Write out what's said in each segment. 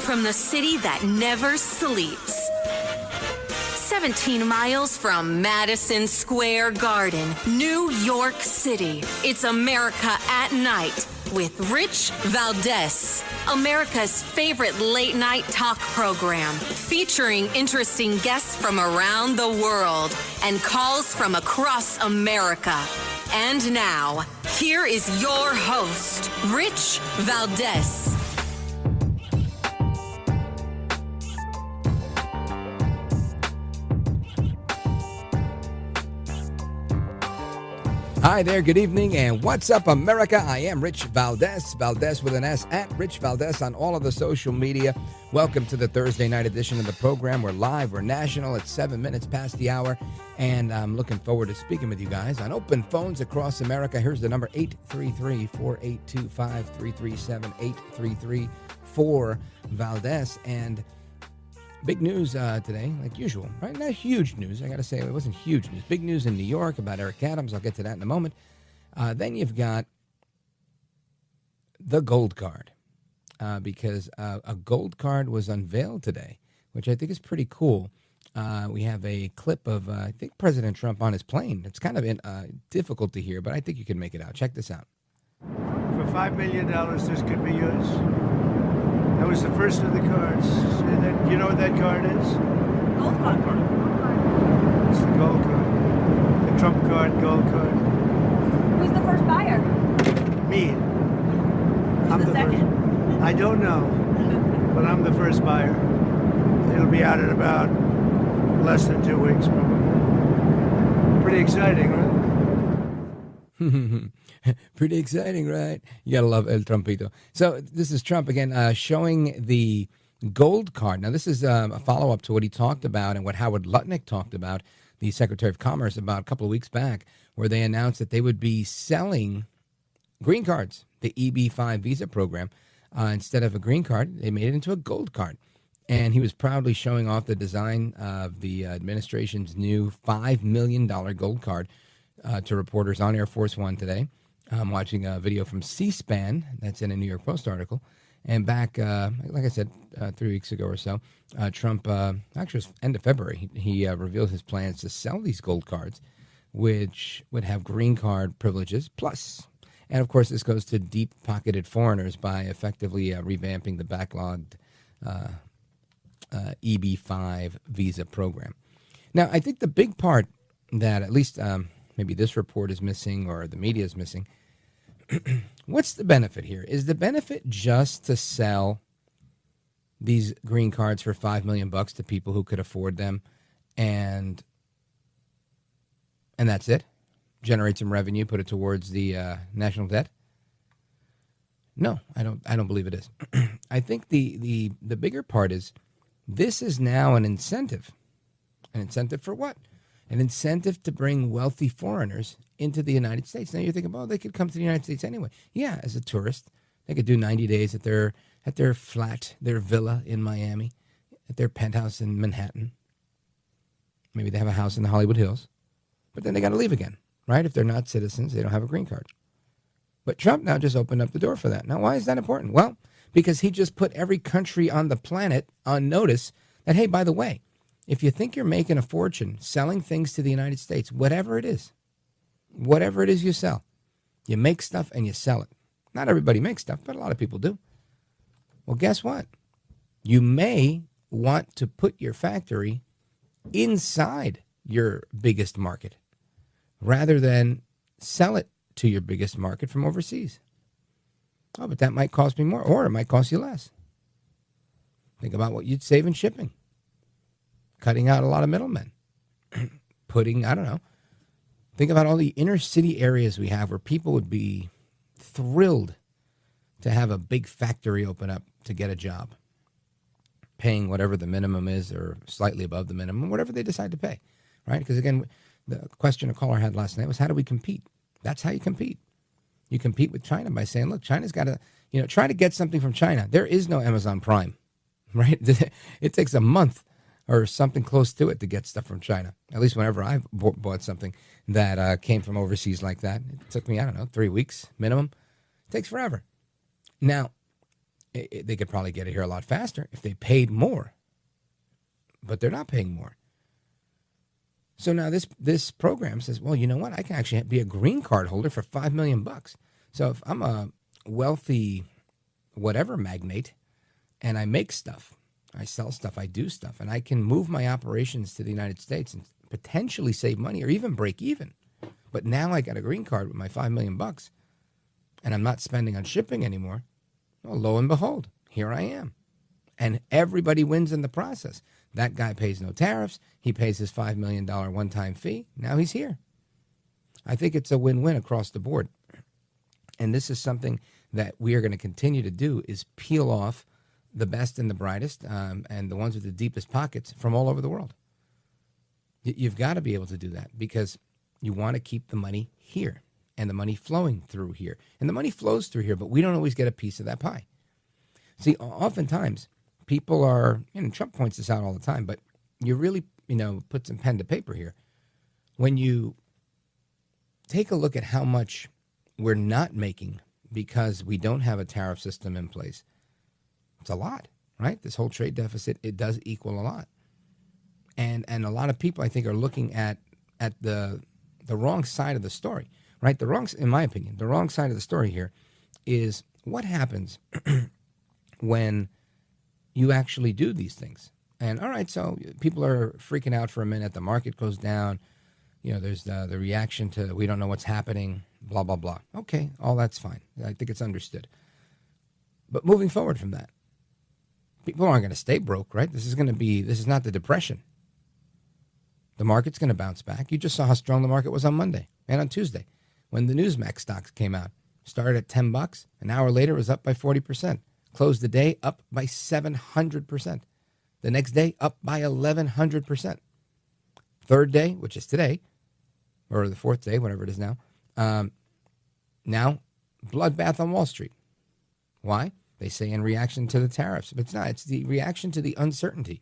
from the city that never sleeps. 17 miles from Madison Square Garden, New York City. It's America at Night with Rich Valdez, America's favorite late-night talk program, featuring interesting guests from around the world and calls from across America. And now, here is your host, Rich Valdez. Hi there, good evening, and what's up, America? I am Rich Valdez, Valdez with an S, at Rich Valdez on all of the social media. Welcome to the Thursday night edition of the program. We're live, we're national, it's 7 minutes past the hour, and I'm looking forward to speaking with you guys on open phones across America. Here's the number, 833-482-5337, 833-4-Valdez, and big news today, like usual, right? Not huge news. I got to say, it wasn't huge news. Big news in New York about Eric Adams. I'll get to that in a moment. Then you've got the gold card, because a gold card was unveiled today, which I think is pretty cool. We have a clip of, I think, President Trump on his plane. It's kind of difficult to hear, but I think you can make it out. Check this out. For $5 million, this could be yours. That was the first of the cards. You know what that card is? Gold card. It's the gold card. The Trump card, gold card. Who's the first buyer? Me. Who's the second? I don't know, but I'm the first buyer. It'll be out in about less than 2 weeks, probably. Pretty exciting, right? Pretty exciting, right? You gotta love El Trumpito. So this is Trump again, showing the gold card. Now this is a follow-up to what he talked about and what Howard Lutnick talked about, the Secretary of Commerce, about a couple of weeks back, where they announced that they would be selling green cards, the EB-5 visa program. Instead of a green card, they made it into a gold card. And he was proudly showing off the design of the administration's new $5 million gold card to reporters on Air Force One today. I'm watching a video from C-SPAN that's in a New York Post article. And back, like I said, 3 weeks ago or so, Trump, actually it was end of February, he revealed his plans to sell these gold cards, which would have green card privileges plus. And, of course, this goes to deep-pocketed foreigners by effectively revamping the backlogged EB-5 visa program. Now, I think the big part that at least maybe this report is missing or the media is missing, what's the benefit here? Is the benefit just to sell these green cards for $5 million to people who could afford them, and that's it? Generate some revenue, put it towards the national debt? No, I don't believe it is. I think the bigger part is this is now an incentive. An incentive for what? An incentive to bring wealthy foreigners into the United States. Now you're thinking, well, they could come to the United States anyway. Yeah, as a tourist, they could do 90 days at their flat, their villa in Miami, at their penthouse in Manhattan. Maybe they have a house in the Hollywood Hills, but then they got to leave again, right? If they're not citizens, they don't have a green card. But Trump now just opened up the door for that. Now, why is that important? Well, because he just put every country on the planet on notice that, hey, by the way, if you think you're making a fortune selling things to the United States, whatever it is you sell, you make stuff and you sell it. Not everybody makes stuff, but a lot of people do. Well, guess what? You may want to put your factory inside your biggest market rather than sell it to your biggest market from overseas. Oh, but that might cost me more, or it might cost you less. Think about what you'd save in shipping. Cutting out a lot of middlemen. Think about all the inner city areas we have where people would be thrilled to have a big factory open up to get a job, paying whatever the minimum is or slightly above the minimum, whatever they decide to pay, right? Because, again, the question a caller had last night was, how do we compete? That's how you compete. You compete with China by saying, look, China's got to, try to get something from China. There is no Amazon Prime, right? It takes a month or something close to it to get stuff from China. At least whenever I've bought something that came from overseas like that, it took me, 3 weeks minimum. It takes forever. Now, They could probably get it here a lot faster if they paid more. But they're not paying more. So now this program says, well, you know what? I can actually be a green card holder for $5 million. So if I'm a wealthy whatever magnate and I make stuff, I sell stuff, I do stuff, and I can move my operations to the United States and potentially save money or even break even. But now I got a green card with my $5 million and I'm not spending on shipping anymore. Well, lo and behold, here I am. And everybody wins in the process. That guy pays no tariffs. He pays his $5 million one-time fee. Now he's here. I think it's a win-win across the board. And this is something that we are going to continue to do, is peel off the best and the brightest and the ones with the deepest pockets from all over the world. You've got to be able to do that because you want to keep the money here and the money flowing through here. And the money flows through here, but we don't always get a piece of that pie. See, oftentimes people are, Trump points this out all the time, but you really, put some pen to paper here. When you take a look at how much we're not making because we don't have a tariff system in place, it's a lot, right? This whole trade deficit, it does equal a lot. And a lot of people, I think, are looking at the wrong side of the story, right? In my opinion, the wrong side of the story here is what happens when you actually do these things. And all right, so people are freaking out for a minute. The market goes down. There's the reaction to we don't know what's happening, blah, blah, blah. Okay, all that's fine. I think it's understood. But moving forward from that, people aren't going to stay broke, right? This is not the Depression. The market's going to bounce back. You just saw how strong the market was on Monday and on Tuesday when the Newsmax stocks came out. Started at $10. An hour later, it was up by 40%. Closed the day up by 700%. The next day, up by 1,100%. Third day, which is today, or the fourth day, whatever it is now, now bloodbath on Wall Street. Why? They say in reaction to the tariffs. But it's not. It's the reaction to the uncertainty.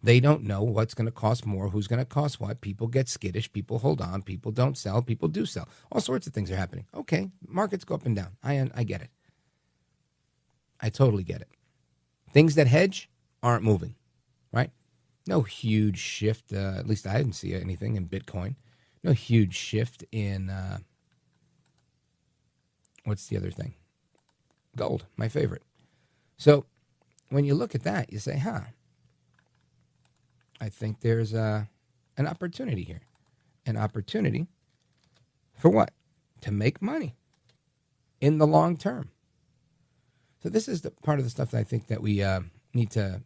They don't know what's going to cost more, who's going to cost what. People get skittish. People hold on. People don't sell. People do sell. All sorts of things are happening. Okay, markets go up and down. I get it. I totally get it. Things that hedge aren't moving, right? No huge shift. At least I didn't see anything in Bitcoin. No huge shift in, what's the other thing? Gold, my favorite. So when you look at that, you say, I think there's an opportunity here. An opportunity for what? To make money in the long term. So this is the part of the stuff that I think that we need to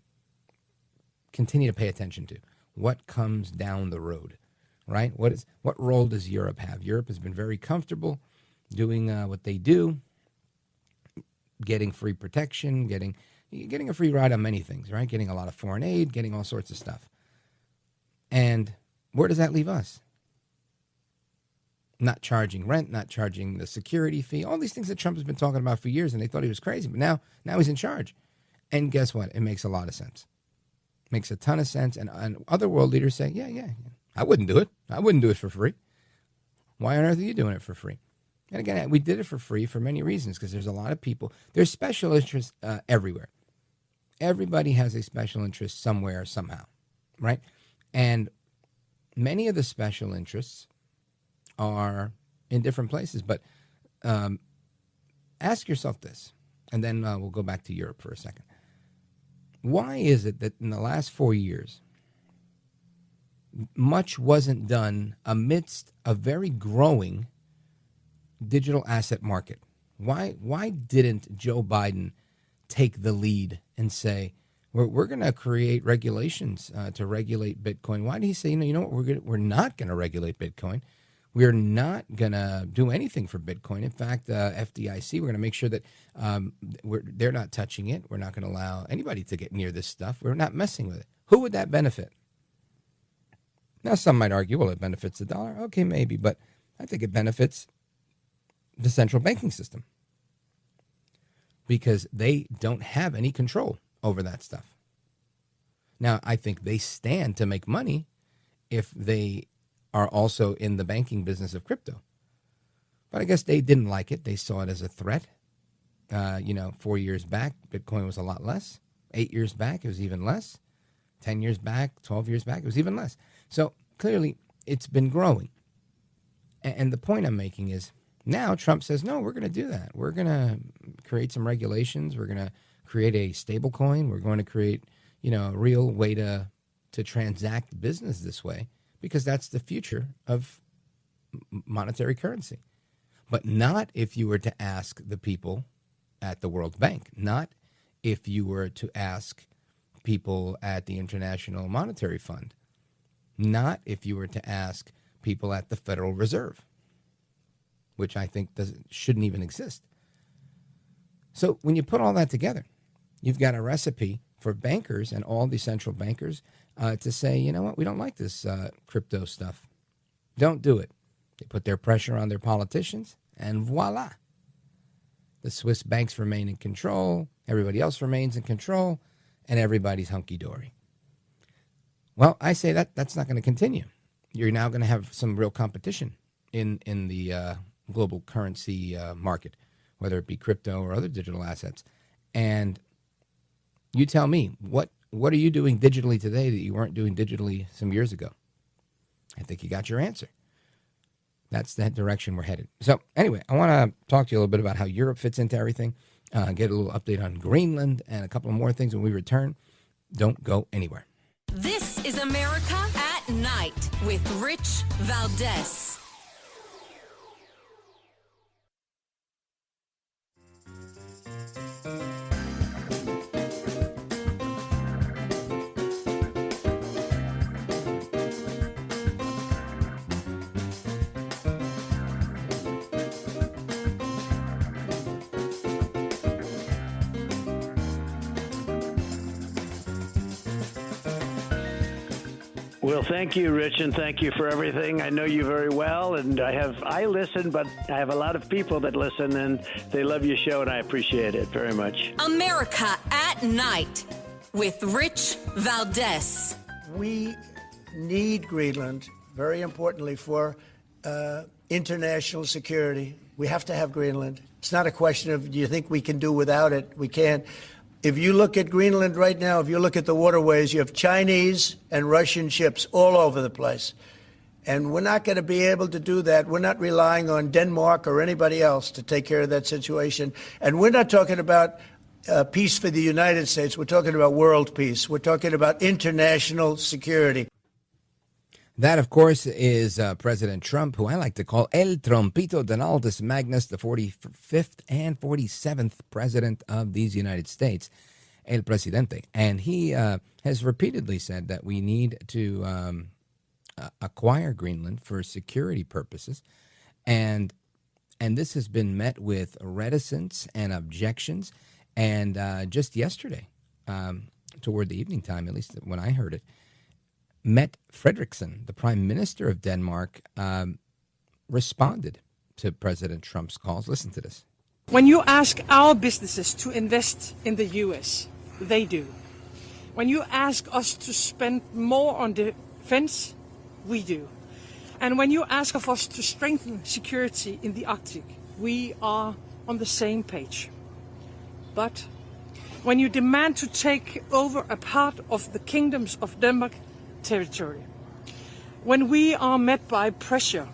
continue to pay attention to. What comes down the road, right? What role does Europe have? Europe has been very comfortable doing what they do, getting free protection, getting a free ride on many things, right? Getting a lot of foreign aid, getting all sorts of stuff. And where does that leave us? Not charging rent, not charging the security fee, all these things that Trump has been talking about for years, and they thought he was crazy. But now he's in charge. And guess what? It makes a lot of sense. Makes a ton of sense. And other world leaders say, yeah, I wouldn't do it. I wouldn't do it for free. Why on earth are you doing it for free? And again, we did it for free for many reasons, because there's a lot of people. There's special interests everywhere. Everybody has a special interest somewhere, somehow, right? And many of the special interests are in different places. But ask yourself this, and then we'll go back to Europe for a second. Why is it that in the last 4 years, much wasn't done amidst a very growing digital asset market? Why didn't Joe Biden take the lead and say, we're going to create regulations to regulate Bitcoin? Why did he say, you know what, we're not going to regulate Bitcoin. We're not going to do anything for Bitcoin. In fact, FDIC, we're going to make sure that they're not touching it. We're not going to allow anybody to get near this stuff. We're not messing with it. Who would that benefit? Now, some might argue, well, it benefits the dollar. Okay, maybe, but I think it benefits the central banking system because they don't have any control over that stuff. Now, I think they stand to make money if they are also in the banking business of crypto. But I guess they didn't like it. They saw it as a threat. 4 years back, Bitcoin was a lot less. 8 years back, it was even less. 10 years back, 12 years back, it was even less. So clearly, it's been growing. And the point I'm making is now Trump says, no, we're going to do that. We're going to create some regulations. We're going to create a stable coin. We're going to create, a real way to transact business this way, because that's the future of monetary currency. But not if you were to ask the people at the World Bank, not if you were to ask people at the International Monetary Fund, not if you were to ask people at the Federal Reserve, which I think shouldn't even exist. So when you put all that together, you've got a recipe for bankers and all the central bankers to say, you know what, we don't like this crypto stuff. Don't do it. They put their pressure on their politicians, and voila. The Swiss banks remain in control, everybody else remains in control, and everybody's hunky-dory. Well, I say that's not going to continue. You're now going to have some real competition in the global currency market, whether it be crypto or other digital assets. And you tell me, what are you doing digitally today that you weren't doing digitally some years ago? I think you got your answer. That's the direction we're headed. So anyway, I want to talk to you a little bit about how Europe fits into everything, get a little update on Greenland, and a couple of more things when we return. Don't go anywhere. This is America at Night with Rich Valdez. Well, thank you, Rich, and thank you for everything. I know you very well, and I listen, but I have a lot of people that listen, and they love your show, and I appreciate it very much. America at Night with Rich Valdez. We need Greenland, very importantly, for international security. We have to have Greenland. It's not a question of, do you think we can do without it? We can. If you look at Greenland right now, if you look at the waterways, you have Chinese and Russian ships all over the place. And we're not going to be able to do that. We're not relying on Denmark or anybody else to take care of that situation. And we're not talking about peace for the United States. We're talking about world peace. We're talking about international security. That, of course, is President Trump, who I like to call El Trompito Donaldus Magnus, the 45th and 47th President of these United States, El Presidente. And he has repeatedly said that we need to acquire Greenland for security purposes. And this has been met with reticence and objections. And just yesterday, toward the evening time, at least when I heard it, Mette Frederiksen, the Prime Minister of Denmark, responded to President Trump's calls. Listen to this. When you ask our businesses to invest in the U.S., they do. When you ask us to spend more on defense, we do. And when you ask of us to strengthen security in the Arctic, we are on the same page. But when you demand to take over a part of the kingdoms of Denmark territory, when we are met by pressure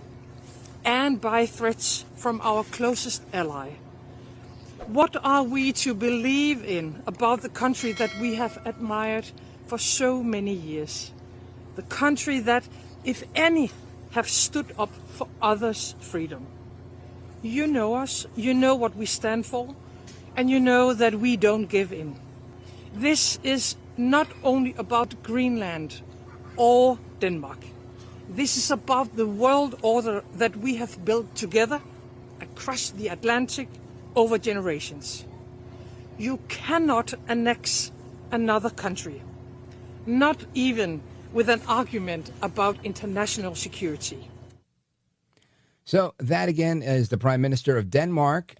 and by threats from our closest ally, what are we to believe in about the country that we have admired for so many years? The country that, if any, have stood up for others' freedom. You know us, you know what we stand for, and you know that we don't give in. This is not only about Greenland or Denmark. This is about the world order that we have built together across the Atlantic over generations. You cannot annex another country, not even with an argument about international security. So that, again, is the Prime Minister of Denmark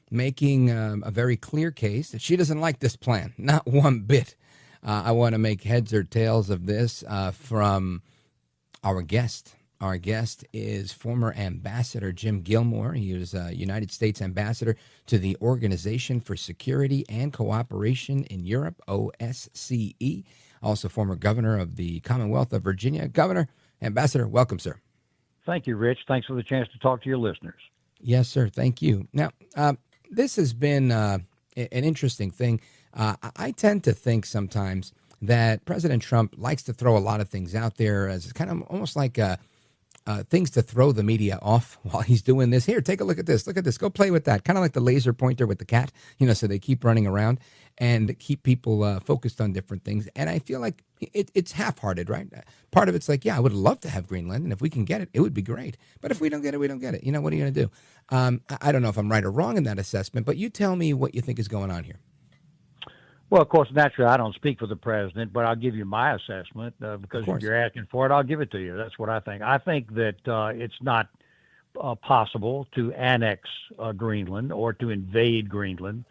making a very clear case that she doesn't like this plan, not one bit. I want to make heads or tails of this from our guest Our guest is former Ambassador Jim Gilmore. He was United States Ambassador to the Organization for Security and Cooperation in Europe, OSCE. Also former governor of the Commonwealth of Virginia. Governor, Ambassador, welcome, sir. Thank you, Rich. Thanks for the chance to talk to your listeners. Yes, sir. Thank you. Now, this has been an interesting thing. I tend to think sometimes that President Trump likes to throw a lot of things out there as kind of almost like things to throw the media off while he's doing this. Here, take a look at this. Look at this. Go play with that. Kind of like the laser pointer with the cat, so they keep running around and keep people focused on different things. And I feel like it's half-hearted, right? Part of it's like, yeah, I would love to have Greenland, and if we can get it, it would be great. But if we don't get it, we don't get it. What are you going to do? I don't know if I'm right or wrong in that assessment, but you tell me what you think is going on here. Well, of course, naturally, I don't speak for the president, but I'll give you my assessment because if you're asking for it, I'll give it to you. That's what I think. I think that it's not possible to annex Greenland or to invade Greenland.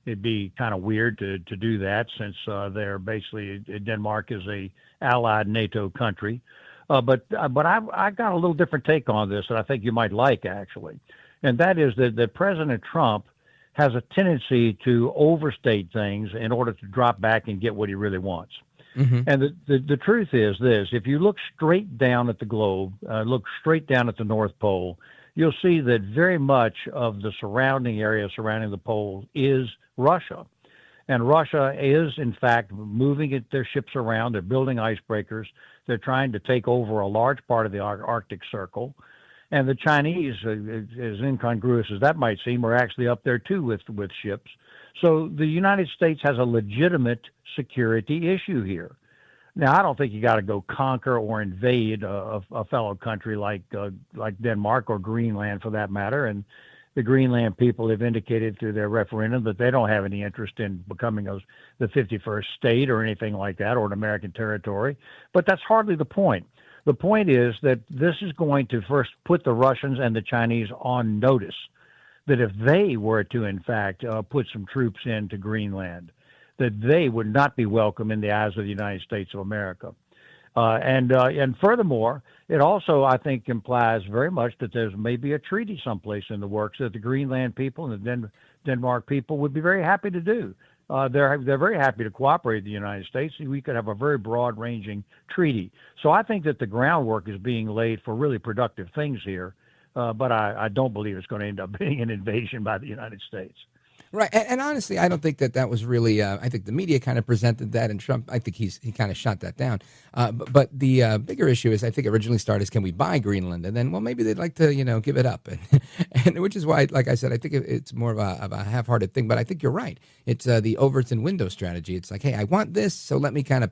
It'd be kind of weird to do that since they're basically Denmark is a allied NATO country. But I got a little different take on this that I think you might like, actually, and that is that President Trump has a tendency to overstate things in order to drop back and get what he really wants. Mm-hmm. And the truth is this: if you look straight down at the globe, look straight down at the North Pole, you'll see that very much of the surrounding area surrounding the pole is Russia. And Russia is, in fact, moving their ships around. They're building icebreakers. They're trying to take over a large part of the Arctic Circle. And the Chinese, as incongruous as that might seem, are actually up there, too, with ships. So the United States has a legitimate security issue here. Now, I don't think you got to go conquer or invade a fellow country like Denmark or Greenland, for that matter. And the Greenland people have indicated through their referendum that they don't have any interest in becoming the 51st state or anything like that, or an American territory. But that's hardly the point. The point is that this is going to first put the Russians and the Chinese on notice that if they were to, in fact, put some troops into Greenland, that they would not be welcome in the eyes of the United States of America. And furthermore, it also, I think, implies very much that there's maybe a treaty someplace in the works that the Greenland people and the Denmark people would be very happy to do. They're very happy to cooperate with the United States. We could have a very broad-ranging treaty. So I think that the groundwork is being laid for really productive things here, but I don't believe it's going to end up being an invasion by the United States. Right, and honestly, I don't think that was really. I think the media kind of presented that, and Trump. I think he kind of shot that down. But the bigger issue is, I think originally started as, can we buy Greenland, and then, well, maybe they'd like to give it up, and which is why, like I said, I think it's more of a half-hearted thing. But I think you're right. It's the Overton window strategy. It's like, hey, I want this, so let me kind of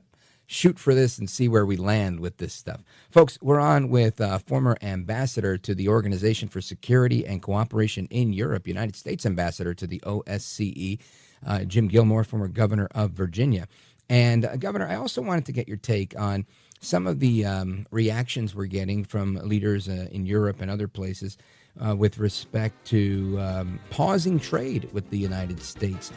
shoot for this and see where we land with this stuff. Folks, we're on with former ambassador to the Organization for Security and Cooperation in Europe, United States ambassador to the OSCE, Jim Gilmore, former governor of Virginia. And Governor, I also wanted to get your take on some of the reactions we're getting from leaders in Europe and other places with respect to pausing trade with the United States,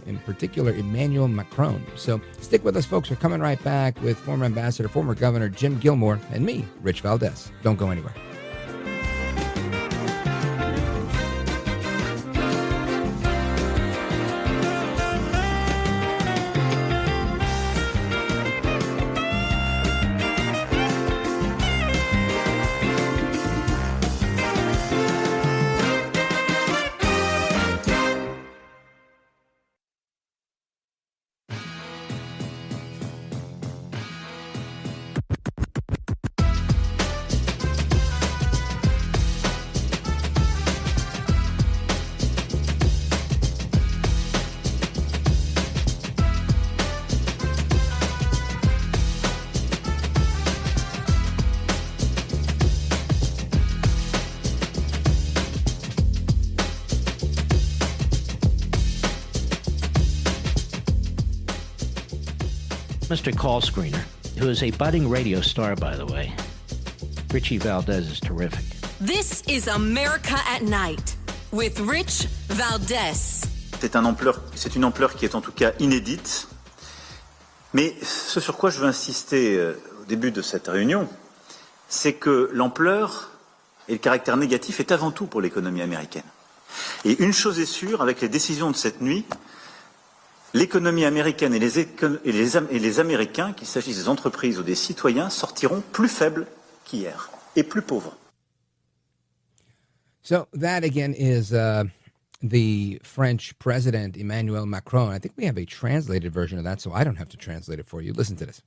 in particular Emmanuel Macron. So stick with us, folks. We're coming right back with former ambassador, former governor Jim Gilmore, and me, Rich Valdez. Don't go anywhere. Mr. Call Screener, who is a budding radio star, by the way. Richie Valdez is terrific. This is America at Night with Rich Valdez. C'est une ampleur qui est en tout cas inédite. Mais ce sur quoi je veux insister au début de cette réunion, c'est que l'ampleur et le caractère négatif est avant tout pour l'économie américaine. Et une chose est sûre, avec les décisions de cette nuit, l'économie américaine et les Américains, qu'il s'agisse des entreprises ou des citoyens, sortiront plus faibles qu'hier et plus pauvres. So that again is the French president Emmanuel Macron. I think we have a translated version of that, so I don't have to translate it for you. Listen to this.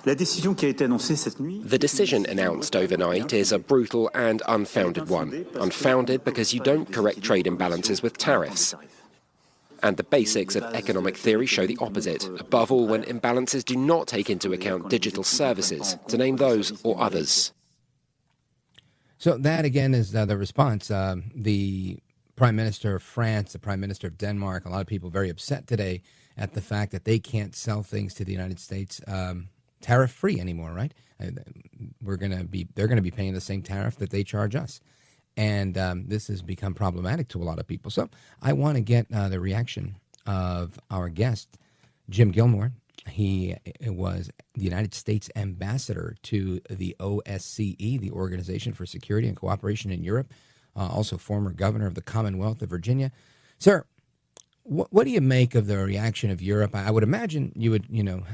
La décision qui a été annoncée cette nuit. The decision announced overnight is a brutal and unfounded one. Unfounded because you don't correct trade imbalances with tariffs. And the basics of economic theory show the opposite, above all when imbalances do not take into account digital services, to name those or others. So that, again, is the response. The Prime Minister of France, the Prime Minister of Denmark, a lot of people very upset today at the fact that they can't sell things to the United States tariff-free anymore, right? They're going to be paying the same tariff that they charge us. And this has become problematic to a lot of people. So I want to get the reaction of our guest, Jim Gilmore. He was the United States ambassador to the OSCE, the Organization for Security and Cooperation in Europe, also former governor of the Commonwealth of Virginia. Sir, what do you make of the reaction of Europe? I would imagine you would,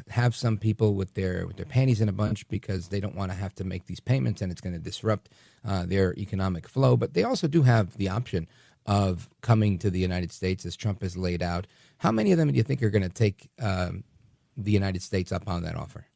have some people with their panties in a bunch because they don't want to have to make these payments and it's going to disrupt their economic flow. But they also do have the option of coming to the United States as Trump has laid out. How many of them do you think are going to take the United States up on that offer?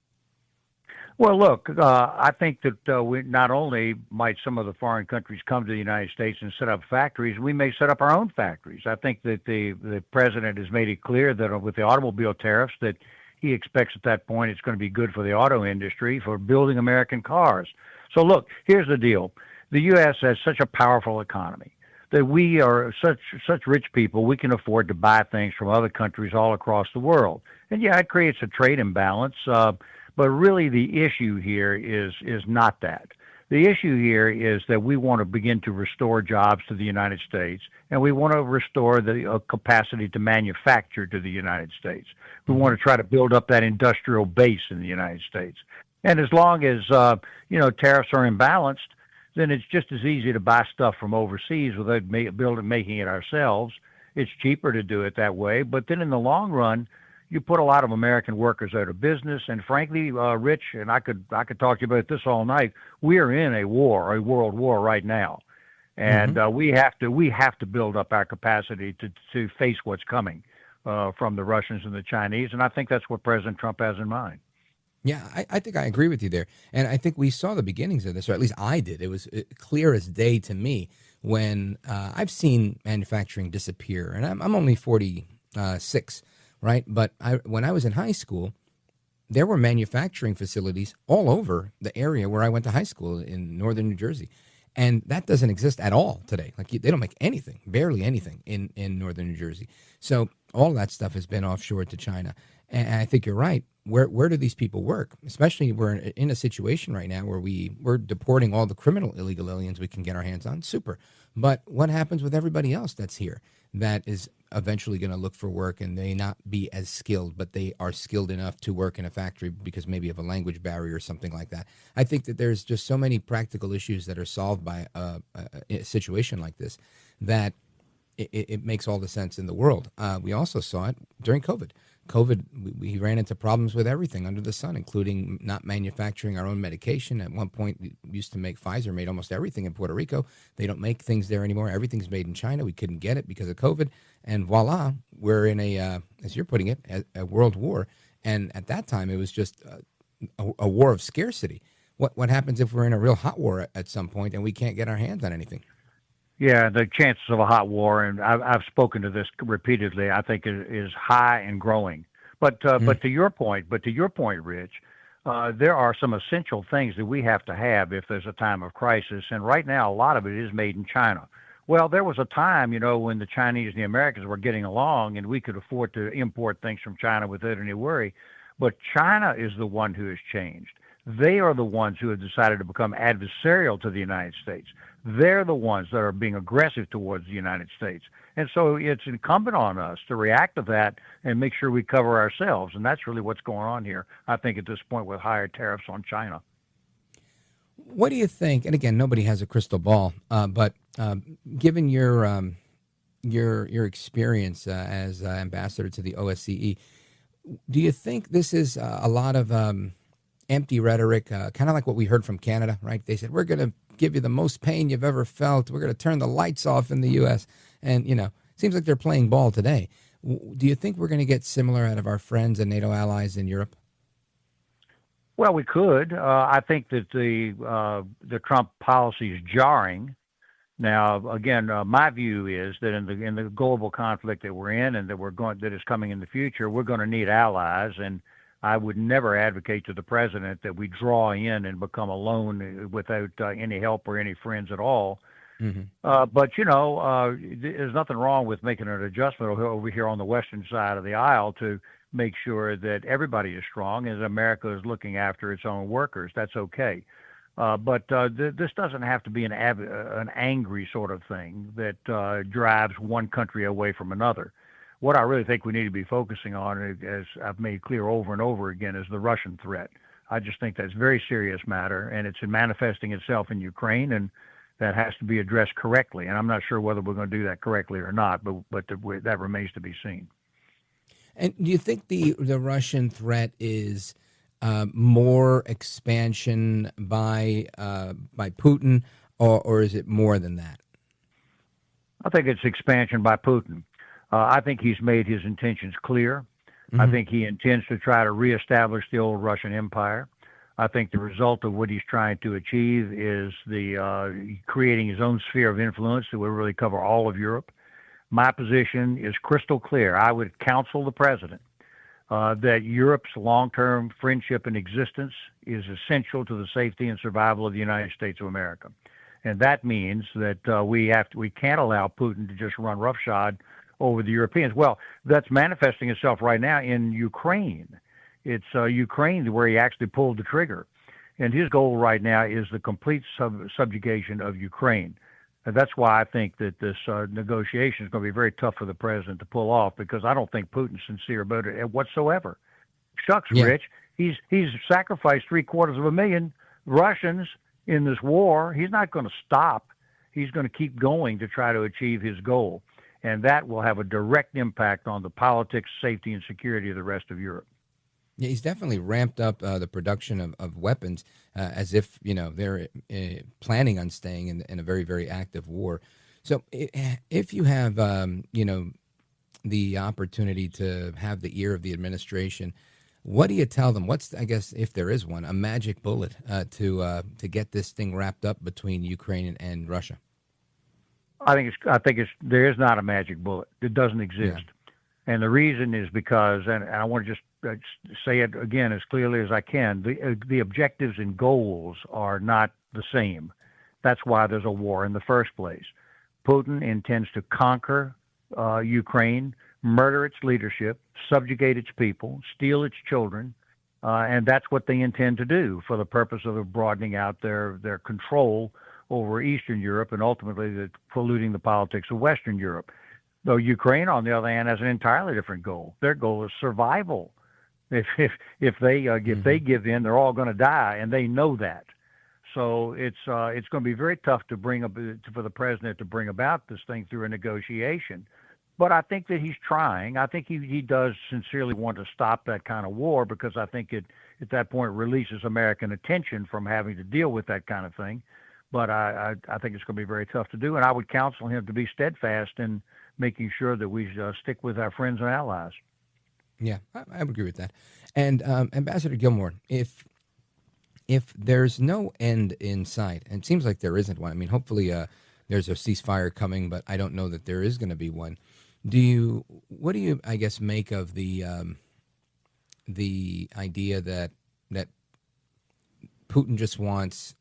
Well, look, I think that we not only might some of the foreign countries come to the United States and set up factories, we may set up our own factories. I think that the president has made it clear that with the automobile tariffs that he expects at that point it's going to be good for the auto industry, for building American cars. So look, here's the deal. The U.S. has such a powerful economy that we are such rich people, we can afford to buy things from other countries all across the world. And yeah, it creates a trade imbalance, but really the issue here is not that. The issue here is that we want to begin to restore jobs to the United States, and we want to restore the capacity to manufacture to the United States. We want to try to build up that industrial base in the United States. And as long as, tariffs are imbalanced, then it's just as easy to buy stuff from overseas without making it ourselves. It's cheaper to do it that way. But then in the long run, you put a lot of American workers out of business. And frankly, Rich, and I could talk to you about this all night, we are in a world war right now. And we have to build up our capacity to face what's coming from the Russians and the Chinese. And I think that's what President Trump has in mind. Yeah, I think I agree with you there. And I think we saw the beginnings of this, or at least I did. It was clear as day to me when I've seen manufacturing disappear. And I'm only 46, right? But when I was in high school, there were manufacturing facilities all over the area where I went to high school in northern New Jersey. And that doesn't exist at all today. Like they don't make anything, barely anything in northern New Jersey. So all that stuff has been offshored to China. And I think you're right. Where do these people work? Especially we're in a situation right now where we're deporting all the criminal illegal aliens we can get our hands on. Super. But what happens with everybody else that's here that is eventually going to look for work and may not be as skilled, but they are skilled enough to work in a factory because maybe of a language barrier or something like that? I think that there's just so many practical issues that are solved by a situation like this that it makes all the sense in the world. We also saw it during COVID. We ran into problems with everything under the sun, including not manufacturing our own medication. At one point, we used to make Pfizer made almost everything in Puerto Rico. They don't make things there anymore. Everything's made in China. We couldn't get it because of COVID. And voila, we're in as you're putting it, a world war. And at that time, it was just a war of scarcity. What happens if we're in a real hot war at some point and we can't get our hands on anything? Yeah, the chances of a hot war, and I've spoken to this repeatedly, I think is high and growing. But to your point, Rich, there are some essential things that we have to have if there's a time of crisis. And right now, a lot of it is made in China. Well, there was a time, when the Chinese and the Americans were getting along and we could afford to import things from China without any worry. But China is the one who has changed. They are the ones who have decided to become adversarial to the United States. They're the ones that are being aggressive towards the United States. And so it's incumbent on us to react to that and make sure we cover ourselves. And that's really what's going on here, I think, at this point with higher tariffs on China. What do you think? And again, nobody has a crystal ball, but given your experience as ambassador to the OSCE, do you think this is a lot of empty rhetoric, kind of like what we heard from Canada, right? They said, we're going to give you the most pain you've ever felt. We're going to turn the lights off in the U.S. And, seems like they're playing ball today. Do you think we're going to get similar out of our friends and NATO allies in Europe? Well, we could. I think that the Trump policy is jarring. Now, again, my view is that in the global conflict that we're in and that is coming in the future, we're going to need allies. And I would never advocate to the president that we draw in and become alone without any help or any friends at all. Mm-hmm. But there's nothing wrong with making an adjustment over here on the western side of the aisle to make sure that everybody is strong and that America is looking after its own workers. That's okay. But this doesn't have to be an angry sort of thing that drives one country away from another. What I really think we need to be focusing on, as I've made clear over and over again, is the Russian threat. I just think that's a very serious matter, and it's manifesting itself in Ukraine, and that has to be addressed correctly. And I'm not sure whether we're going to do that correctly or not, but that remains to be seen. And do you think the Russian threat is more expansion by Putin, or is it more than that? I think it's expansion by Putin. I think he's made his intentions clear. Mm-hmm. I think he intends to try to reestablish the old Russian Empire. I think the result of what he's trying to achieve is creating his own sphere of influence that will really cover all of Europe. My position is crystal clear. I would counsel the president that Europe's long-term friendship and existence is essential to the safety and survival of the United States of America. And that means that we can't allow Putin to just run roughshod over the Europeans. Well, that's manifesting itself right now in Ukraine. It's Ukraine where he actually pulled the trigger. And his goal right now is the complete subjugation of Ukraine. And that's why I think that this negotiation is going to be very tough for the president to pull off, because I don't think Putin's sincere about it whatsoever. Shucks, yeah. Rich. He's sacrificed 750,000 Russians in this war. He's not going to stop. He's going to keep going to try to achieve his goal. And that will have a direct impact on the politics, safety, and security of the rest of Europe. Yeah, he's definitely ramped up the production of weapons as if, they're planning on staying in a very, very active war. So if you have, the opportunity to have the ear of the administration, what do you tell them? What's, I guess, if there is one, a magic bullet to get this thing wrapped up between Ukraine and Russia? I think there is not a magic bullet. It doesn't exist. Yeah. And the reason is because, and I want to just say it again as clearly as I can, the objectives and goals are not the same. That's why there's a war in the first place. Putin intends to conquer Ukraine, murder its leadership, subjugate its people, steal its children, and that's what they intend to do for the purpose of broadening out their control over Eastern Europe and ultimately polluting the politics of Western Europe. Though Ukraine, on the other hand, has an entirely different goal. Their goal is survival. If they give in, they're all going to die, and they know that. So it's going to be very tough for the president to bring about this thing through a negotiation. But I think that he's trying. I think he does sincerely want to stop that kind of war, because I think it at that point releases American attention from having to deal with that kind of thing. But I think it's going to be very tough to do, and I would counsel him to be steadfast in making sure that we stick with our friends and allies. Yeah, I would agree with that. And Ambassador Gilmore, if there's no end in sight, and it seems like there isn't one. I mean, hopefully there's a ceasefire coming, but I don't know that there is going to be one. What do you, I guess, make of the idea that Putin just wants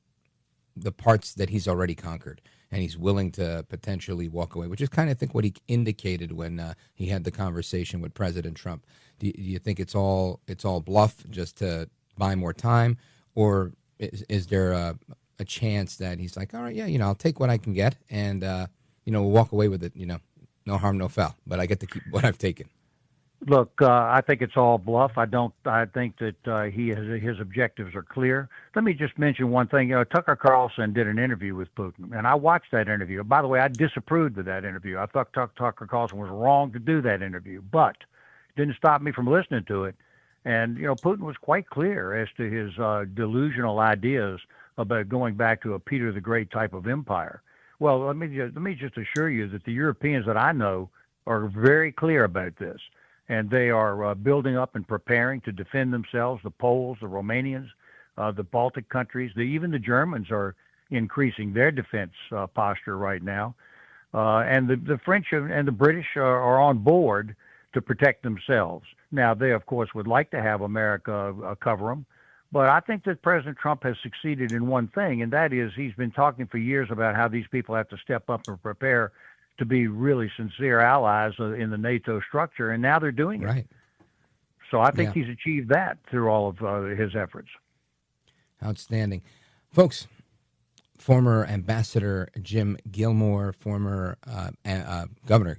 the parts that he's already conquered, and he's willing to potentially walk away, which is kind of, I think, what he indicated when he had the conversation with President Trump. Do you think it's all bluff just to buy more time, or is there a chance that he's like, all right, yeah, I'll take what I can get, and we'll walk away with it, no harm, no foul, but I get to keep what I've taken? Look, I think it's all bluff. I think that his objectives are clear. Let me just mention one thing. Tucker Carlson did an interview with Putin, and I watched that interview. By the way, I disapproved of that interview. I thought Tucker Carlson was wrong to do that interview, but it didn't stop me from listening to it. And Putin was quite clear as to his delusional ideas about going back to a Peter the Great type of empire. Well, let me just assure you that the Europeans that I know are very clear about this. And they are building up and preparing to defend themselves. The Poles, the Romanians, the Baltic countries, even the Germans are increasing their defense posture right now. And the French and the British are on board to protect themselves. Now, they, of course, would like to have America cover them. But I think that President Trump has succeeded in one thing, and that is he's been talking for years about how these people have to step up and prepare to be really sincere allies in the NATO structure, and now they're doing it. Right. So I think he's achieved that through all of his efforts. Outstanding. Folks, former Ambassador Jim Gilmore, former governor,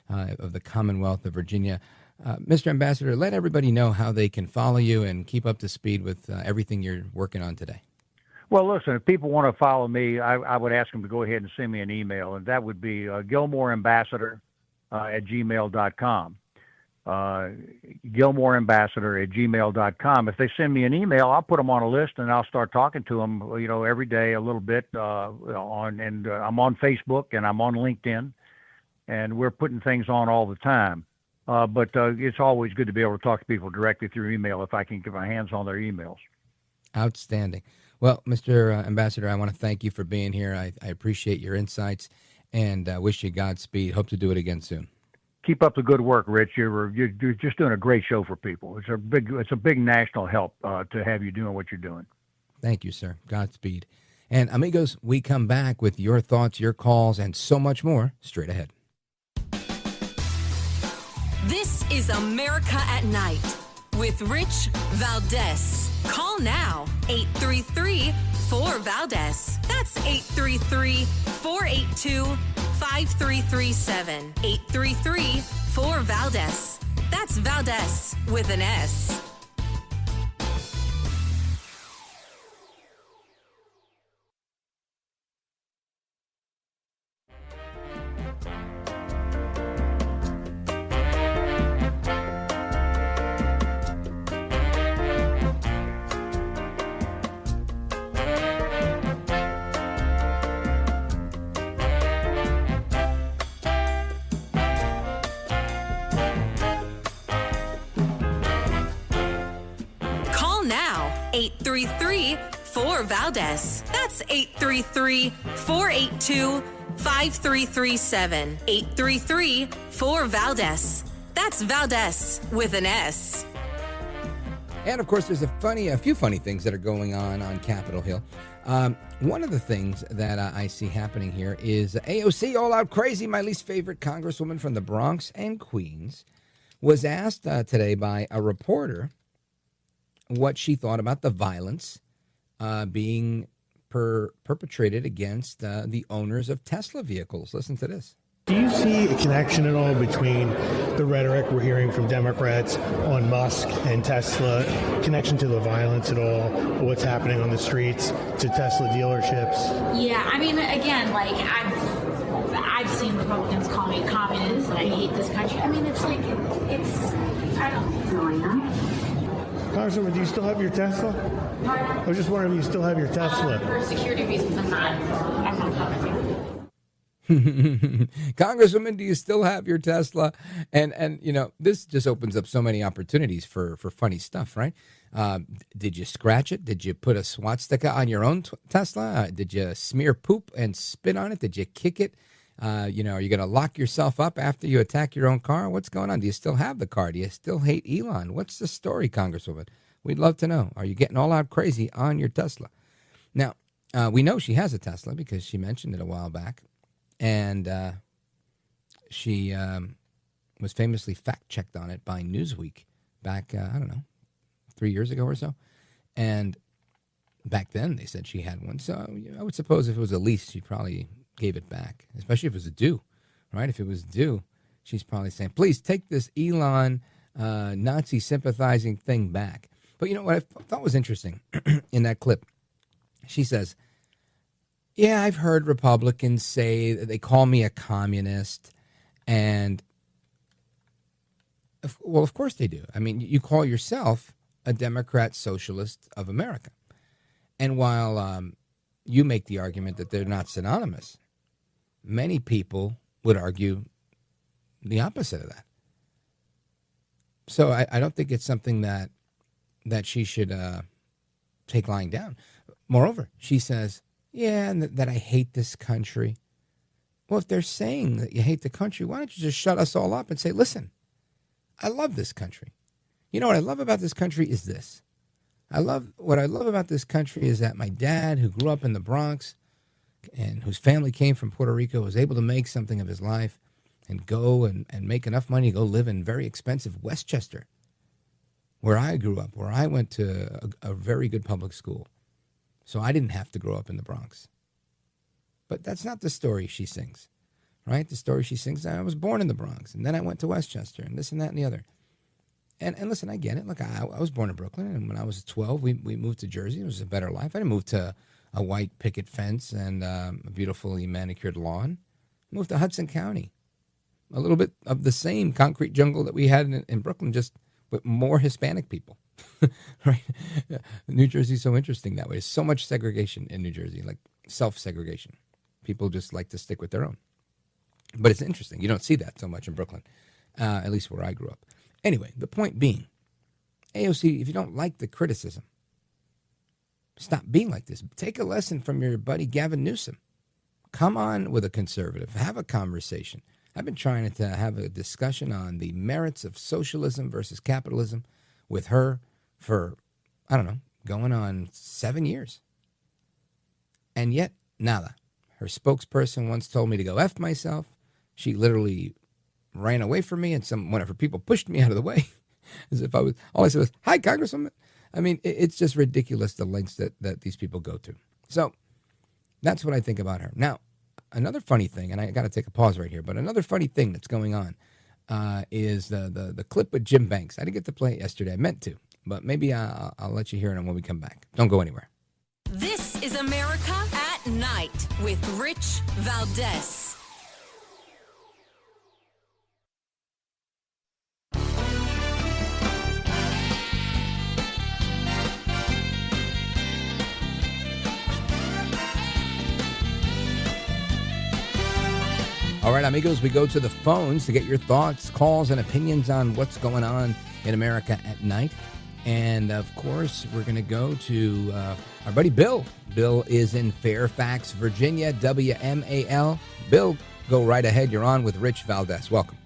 of the Commonwealth of Virginia. Mr. Ambassador, let everybody know how they can follow you and keep up to speed with everything you're working on today. Well, listen, if people want to follow me, I would ask them to go ahead and send me an email, and that would be gilmoreambassador@gmail.com. Gilmoreambassador@gmail.com. If they send me an email, I'll put them on a list, and I'll start talking to them, every day a little bit. I'm on Facebook, and I'm on LinkedIn, and we're putting things on all the time. But it's always good to be able to talk to people directly through email if I can get my hands on their emails. Outstanding. Well, Mr. Ambassador, I want to thank you for being here. I appreciate your insights and wish you Godspeed. Hope to do it again soon. Keep up the good work, Rich. You're just doing a great show for people. It's a big national help to have you doing what you're doing. Thank you, sir. Godspeed. And amigos, we come back with your thoughts, your calls, and so much more straight ahead. This is America at Night with Rich Valdez. Call now, 833-4-VALDEZ. That's 833-482-5337. 833-4-VALDEZ. That's Valdez with an S. Call now, 833-4-VALDEZ. That's 833-482-5337. 833-4-VALDEZ. That's Valdez with an S. And, of course, there's a few funny things that are going on Capitol Hill. One of the things that I see happening here is AOC, all out crazy, my least favorite congresswoman from the Bronx and Queens, was asked today by a reporter what she thought about the violence being perpetrated against the owners of Tesla vehicles. Listen to this. Do you see a connection at all between the rhetoric we're hearing from Democrats on Musk and Tesla, connection to the violence at all, what's happening on the streets, to Tesla dealerships? Yeah, I mean, again, like, I've seen Republicans call me communist, I hate this country. I mean, it's like, I don't know. Congresswoman, do you still have your Tesla? I was just wondering if you still have your Tesla. For security reasons, I'm not commenting. Congresswoman, do you still have your Tesla? And this just opens up so many opportunities for funny stuff, right? Did you scratch it? Did you put a swastika on your own Tesla? Did you smear poop and spit on it? Did you kick it? Are you going to lock yourself up after you attack your own car? What's going on? Do you still have the car? Do you still hate Elon? What's the story, Congresswoman? We'd love to know. Are you getting all out crazy on your Tesla? Now, we know she has a Tesla because she mentioned it a while back. And she was famously fact-checked on it by Newsweek back, 3 years ago or so. And back then they said she had one. So I would suppose if it was a lease, she probably gave it back, especially if it was due, right? If it was due, she's probably saying, please take this Elon Nazi sympathizing thing back. But you know what I thought was interesting in that clip? She says, yeah, I've heard Republicans say that they call me a communist. And, well, of course they do. I mean, you call yourself a Democrat Socialist of America. And while you make the argument that they're not synonymous, many people would argue the opposite of that. So I don't think it's something that she should take lying down. Moreover, she says, yeah, and that I hate this country. Well, if they're saying that you hate the country, why don't you just shut us all up and say, listen, I love this country. You know what I love about this country is this. What I love about this country is that my dad, who grew up in the Bronx and whose family came from Puerto Rico, was able to make something of his life and go and make enough money to go live in very expensive Westchester, where I grew up, where I went to a very good public school. So I didn't have to grow up in the Bronx. But that's not the story she sings, right? The story she sings, I was born in the Bronx, and then I went to Westchester, and this and that and the other. And listen, I get it. Look, I was born in Brooklyn, and when I was 12, we moved to Jersey. It was a better life. I didn't move to a white picket fence and a beautifully manicured lawn. I moved to Hudson County, a little bit of the same concrete jungle that we had in Brooklyn, just with more Hispanic people, right? New Jersey's so interesting that way. There's so much segregation in New Jersey, like self-segregation. People just like to stick with their own. But it's interesting. You don't see that so much in Brooklyn, at least where I grew up. Anyway, the point being, AOC, if you don't like the criticism, stop being like this. Take a lesson from your buddy Gavin Newsom. Come on with a conservative. Have a conversation. I've been trying to have a discussion on the merits of socialism versus capitalism with her for, I don't know, going on 7 years. And yet, nada. Her spokesperson once told me to go F myself. She literally ran away from me, and one of her people pushed me out of the way as if all I said was, hi, Congresswoman. I mean, it's just ridiculous the lengths that these people go to. So that's what I think about her. Now, another funny thing, and I got to take a pause right here, but another funny thing that's going on is the clip with Jim Banks. I didn't get to play it yesterday. I meant to, but maybe I'll let you hear it when we come back. Don't go anywhere. This is America at Night with Rich Valdez. All right, amigos, we go to the phones to get your thoughts, calls, and opinions on what's going on in America at night. And, of course, we're going to go to our buddy Bill. Bill is in Fairfax, Virginia, WMAL. Bill, go right ahead. You're on with Rich Valdez. Welcome.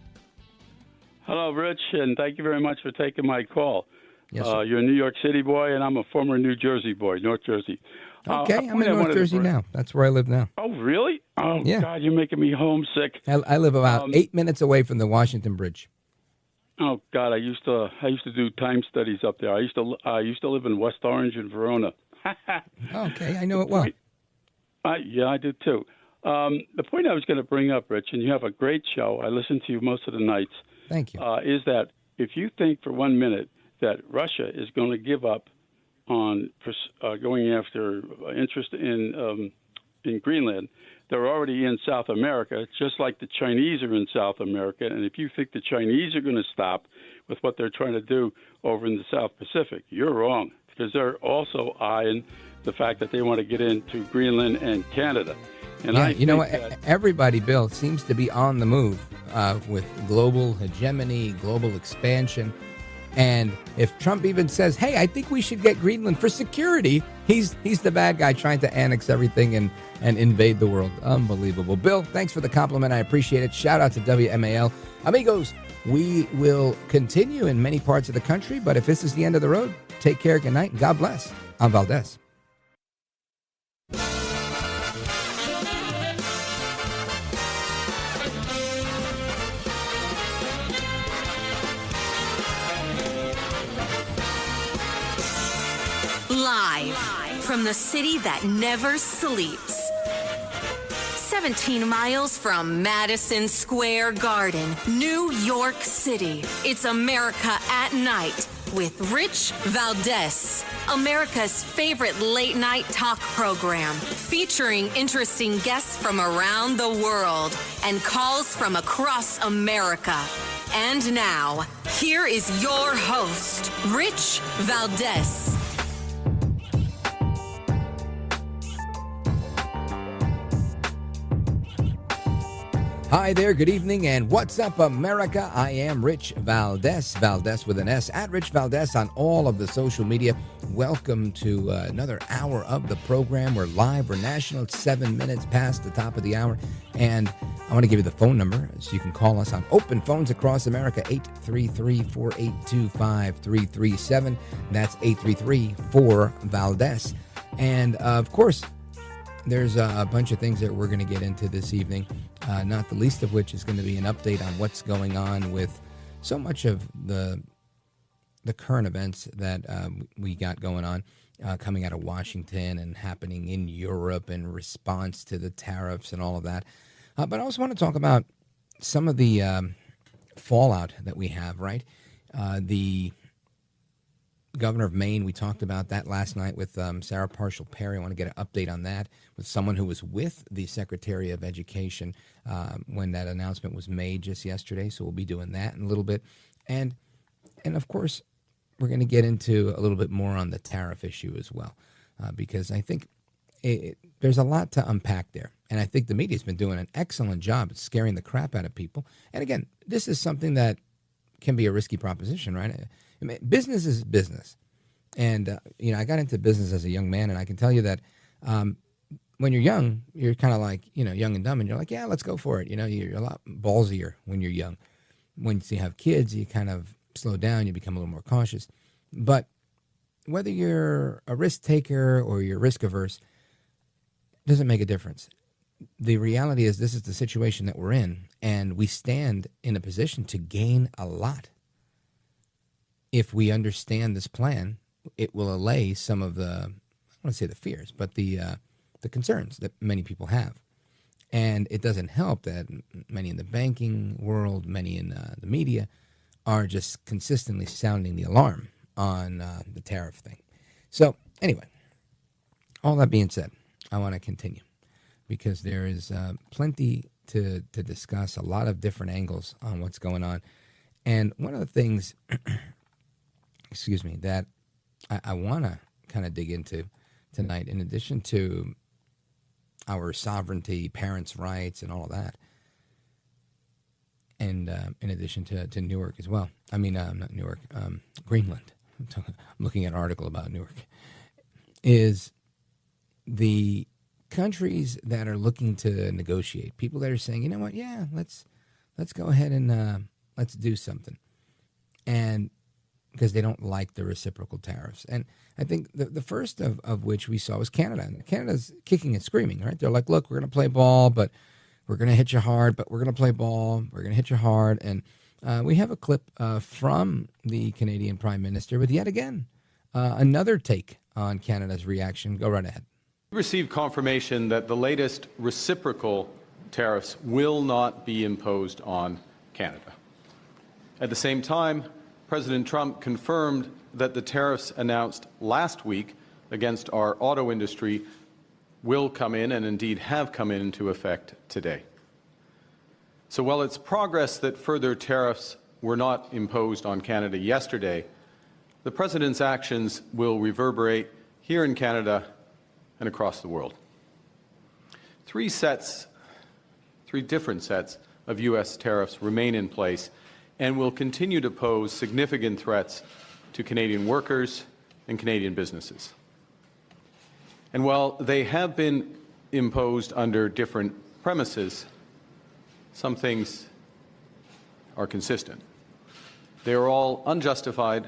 Hello, Rich, and thank you very much for taking my call. Yes, sir. You're a New York City boy, and I'm a former New Jersey boy, North Jersey. Okay, I'm in North Jersey now. That's where I live now. Oh, really? Oh, yeah. God, you're making me homesick. I live about 8 minutes away from the Washington Bridge. Oh God, I used to do time studies up there. I used to live in West Orange and Verona. Okay, I know it well. Yeah, I did too. The point I was going to bring up, Rich, and you have a great show. I listen to you most of the nights. Thank you. Is that if you think for 1 minute that Russia is going to give up on going after interest in Greenland, they're already in South America, just like the Chinese are in South America. And if you think the Chinese are going to stop with what they're trying to do over in the South Pacific, you're wrong, because they're also eyeing the fact that they want to get into Greenland and Canada. And yeah, you know what? Everybody, Bill, seems to be on the move with global hegemony, global expansion. And if Trump even says, hey, I think we should get Greenland for security, he's the bad guy trying to annex everything and invade the world. Unbelievable. Bill, thanks for the compliment. I appreciate it. Shout out to WMAL. Amigos, we will continue in many parts of the country, but if this is the end of the road, take care, good night, and God bless. I'm Valdez. Live from the city that never sleeps. 17 miles from Madison Square Garden, New York City. It's America at Night with Rich Valdez, America's favorite late-night talk program, featuring interesting guests from around the world and calls from across America. And now, here is your host, Rich Valdez. Hi there, good evening, and what's up, America? I am Rich Valdez, Valdez with an S, at Rich Valdez on all of the social media. Welcome to another hour of the program. We're live, we're national, it's 7 minutes past the top of the hour, and I want to give you the phone number so you can call us on open phones across America, 833-482-5337. That's 833-4-VALDEZ. And, of course, there's a bunch of things that we're going to get into this evening, not the least of which is going to be an update on what's going on with so much of the current events that we got going on coming out of Washington and happening in Europe in response to the tariffs and all of that. But I also want to talk about some of the fallout that we have, right? The governor of Maine, we talked about that last night with Sarah Parshall Perry. I want to get an update on that with someone who was with the Secretary of Education when that announcement was made just yesterday. So we'll be doing that in a little bit. And of course, we're going to get into a little bit more on the tariff issue as well, because I think there's a lot to unpack there. And I think the media's been doing an excellent job at scaring the crap out of people. And again, this is something that can be a risky proposition, right? I mean, business is business. And, I got into business as a young man, and I can tell you that when you're young, you're kind of like, young and dumb, and you're like, yeah, let's go for it. You're a lot ballsier when you're young. Once you have kids, you kind of slow down, you become a little more cautious. But whether you're a risk taker or you're risk averse, doesn't make a difference. The reality is this is the situation that we're in, and we stand in a position to gain a lot. If we understand this plan, it will allay some of the, I don't want to say the fears, but the concerns that many people have. And it doesn't help that many in the banking world, many in the media are just consistently sounding the alarm on the tariff thing. So anyway, all that being said, I want to continue because there is plenty to discuss, a lot of different angles on what's going on. And one of the things that I want to kind of dig into tonight, in addition to our sovereignty, parents' rights, and all of that, and in addition to Newark as well. I mean, not Newark, Greenland. I'm looking at an article about Newark. Is the countries that are looking to negotiate, people that are saying, you know what, yeah, let's go ahead and let's do something. And because they don't like the reciprocal tariffs. And I think the first of which we saw was Canada. And Canada's kicking and screaming, right? They're like, look, we're going to play ball, but we're going to hit you hard, but we're going to play ball. We're going to hit you hard. And we have a clip from the Canadian Prime Minister with yet again another take on Canada's reaction. Go right ahead. We received confirmation that the latest reciprocal tariffs will not be imposed on Canada. At the same time, President Trump confirmed that the tariffs announced last week against our auto industry will come in and indeed have come into effect today. So while it's progress that further tariffs were not imposed on Canada yesterday, the President's actions will reverberate here in Canada and across the world. Three different sets of U.S. tariffs remain in place and will continue to pose significant threats to Canadian workers and Canadian businesses. And while they have been imposed under different premises, some things are consistent. They are all unjustified,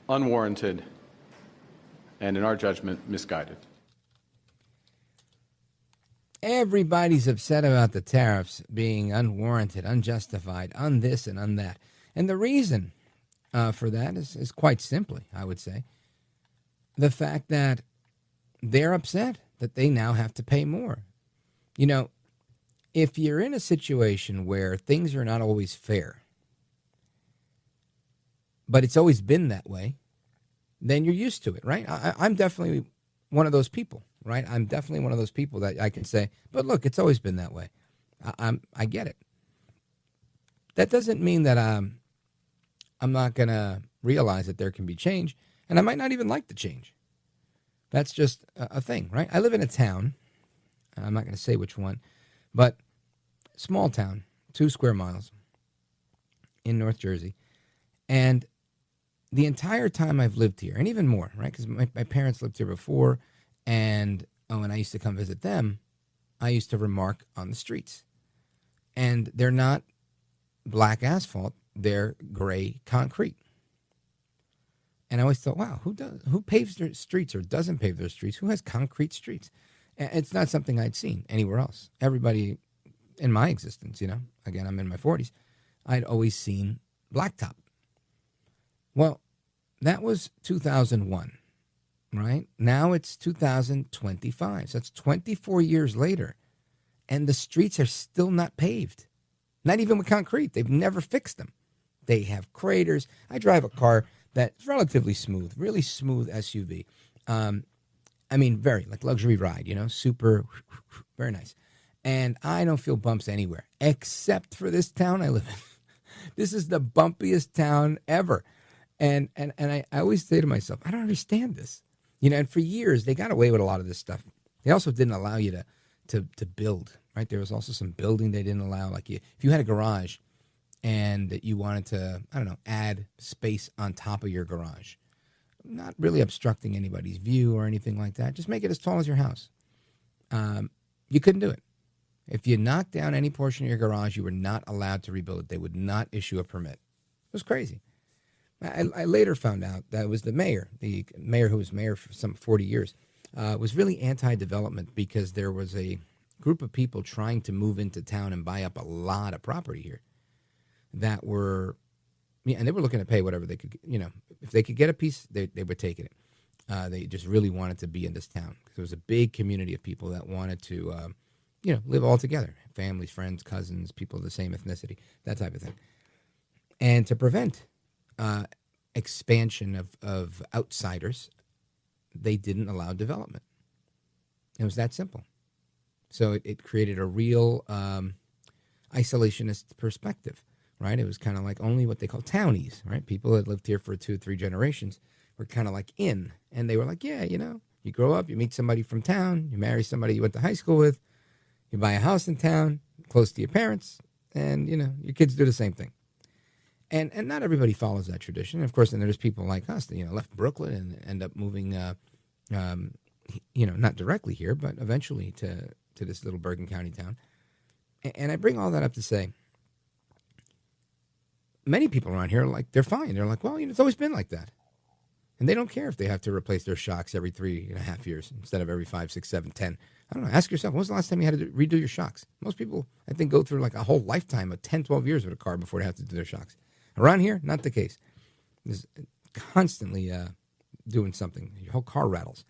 unwarranted, and in our judgment, misguided. Everybody's upset about the tariffs being unwarranted, unjustified, on this and on that. And the reason for that is quite simply, I would say, the fact that they're upset that they now have to pay more. You know, if you're in a situation where things are not always fair, but it's always been that way, then you're used to it, right? I'm definitely one of those people, right? I'm definitely one of those people that I can say, but look, it's always been that way. I get it. That doesn't mean that I'm not going to realize that there can be change, and I might not even like the change. That's just a thing, right? I live in a town, I'm not going to say which one, but small town, 2 square miles in North Jersey, and the entire time I've lived here, and even more, right? Because my parents lived here before, and when I used to come visit them, I used to remark on the streets. And they're not black asphalt, they're gray concrete. And I always thought, wow, who paves their streets or doesn't pave their streets? Who has concrete streets? And it's not something I'd seen anywhere else. Everybody in my existence, again, I'm in my 40s, I'd always seen blacktop. Well, that was 2001, right? Now it's 2025. So that's 24 years later. And the streets are still not paved. Not even with concrete. They've never fixed them. They have craters. I drive a car that's relatively smooth, really smooth SUV. Very like luxury ride, super, very nice. And I don't feel bumps anywhere except for this town I live in. This is the bumpiest town ever. And I always say to myself, I don't understand this. And for years, they got away with a lot of this stuff. They also didn't allow you to build, right? There was also some building they didn't allow. Like if you had a garage and you wanted to, add space on top of your garage, not really obstructing anybody's view or anything like that, just make it as tall as your house. You couldn't do it. If you knocked down any portion of your garage, you were not allowed to rebuild it. They would not issue a permit. It was crazy. I later found out that it was the mayor who was mayor for some 40 years, was really anti-development because there was a group of people trying to move into town and buy up a lot of property here that were, and they were looking to pay whatever they could, if they could get a piece, they would take it. They just really wanted to be in this town because there was a big community of people that wanted to, live all together, families, friends, cousins, people of the same ethnicity, that type of thing. And to prevent expansion of outsiders, they didn't allow development. It was that simple. So it created a real isolationist perspective, right? It was kind of like only what they call townies, right? People that lived here for 2 or 3 generations were kind of like in, and they were like, yeah, you grow up, you meet somebody from town, you marry somebody you went to high school with, you buy a house in town, close to your parents, and, your kids do the same thing. And not everybody follows that tradition. Of course, then there's people like us that, left Brooklyn and end up moving, not directly here, but eventually to this little Bergen County town. And I bring all that up to say, many people around here are like, they're fine. They're like, well, it's always been like that. And they don't care if they have to replace their shocks every 3.5 years instead of every 5, 6, 7, 10. I don't know. Ask yourself, when was the last time you had to redo your shocks? Most people, I think, go through like a whole lifetime of 10, 12 years with a car before they have to do their shocks. Around here, not the case. There's constantly doing something. Your whole car rattles.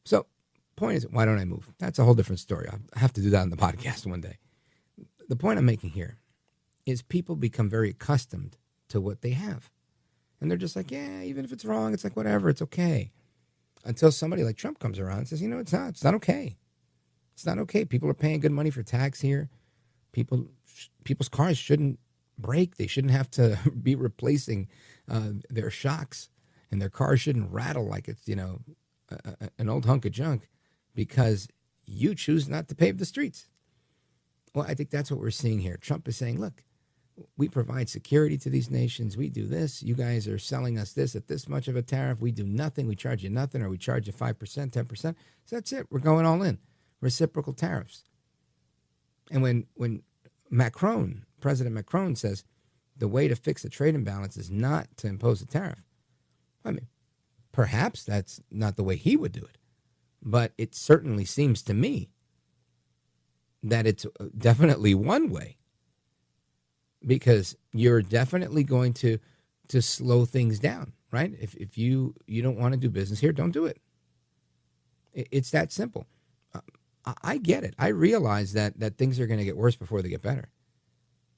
So, point is, why don't I move? That's a whole different story. I'll have to do that on the podcast one day. The point I'm making here is people become very accustomed to what they have. And they're just like, yeah, even if it's wrong, it's like, whatever, it's okay. Until somebody like Trump comes around and says, it's not okay. It's not okay. People are paying good money for tax here. People's cars shouldn't break. They shouldn't have to be replacing their shocks, and their cars shouldn't rattle like it's, an old hunk of junk because you choose not to pave the streets. Well, I think that's what we're seeing here. Trump is saying, look, we provide security to these nations. We do this. You guys are selling us this at this much of a tariff. We do nothing. We charge you nothing, or we charge you 5%, 10%. So that's it. We're going all in. Reciprocal tariffs. And when President Macron says the way to fix the trade imbalance is not to impose a tariff, I mean, perhaps that's not the way he would do it. But it certainly seems to me that it's definitely one way. Because you're definitely going to slow things down, right? If you don't want to do business here, don't do it. It's that simple. I get it. I realize that things are going to get worse before they get better.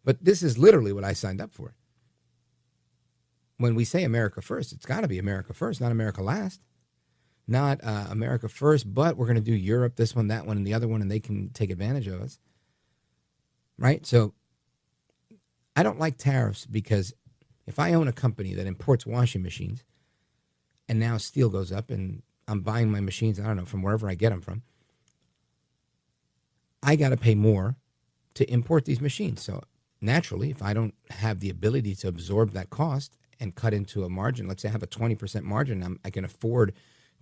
But this is literally what I signed up for. When we say America first, it's got to be America first, not America last. Not America first, but we're going to do Europe, this one, that one, and the other one, and they can take advantage of us. Right? So I don't like tariffs because if I own a company that imports washing machines and now steel goes up and I'm buying my machines, I don't know, from wherever I get them from, I got to pay more to import these machines. So naturally, if I don't have the ability to absorb that cost and cut into a margin, let's say I have a 20% margin, I can afford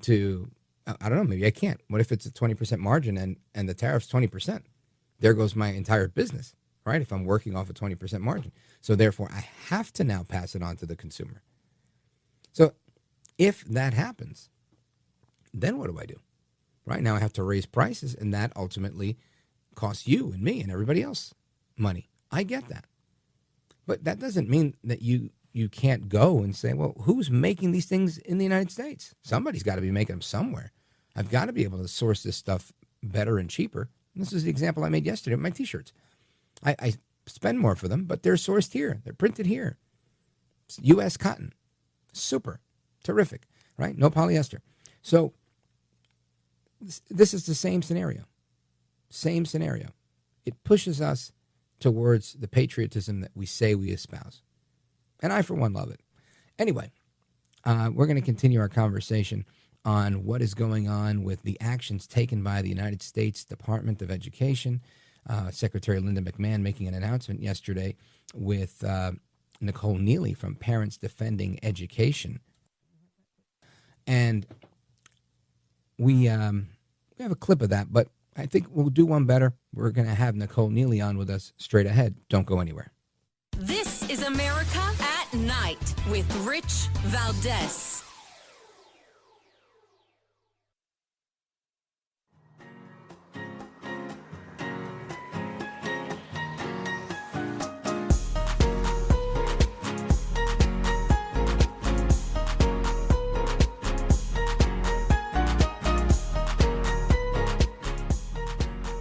to, I don't know, maybe I can't. What if it's a 20% margin and the tariff's 20%? There goes my entire business, right? If I'm working off a 20% margin. So therefore, I have to now pass it on to the consumer. So if that happens, then what do? Right now I have to raise prices, and that ultimately costs you and me and everybody else money. I get that. But that doesn't mean that you can't go and say, well, who's making these things in the United States? Somebody's got to be making them somewhere. I've got to be able to source this stuff better and cheaper. And this is the example I made yesterday with my T-shirts. I spend more for them, but they're sourced here. They're printed here. It's U.S. cotton. Super. Terrific. Right? No polyester. So this is the same scenario. Same scenario. It pushes us towards the patriotism that we say we espouse. And I, for one, love it. Anyway, we're going to continue our conversation on what is going on with the actions taken by the United States Department of Education. Secretary Linda McMahon making an announcement yesterday with Nicole Neily from Parents Defending Education. And we have a clip of that, but I think we'll do one better. We're going to have Nicole Neily on with us straight ahead. Don't go anywhere. This is America at Night with Rich Valdez.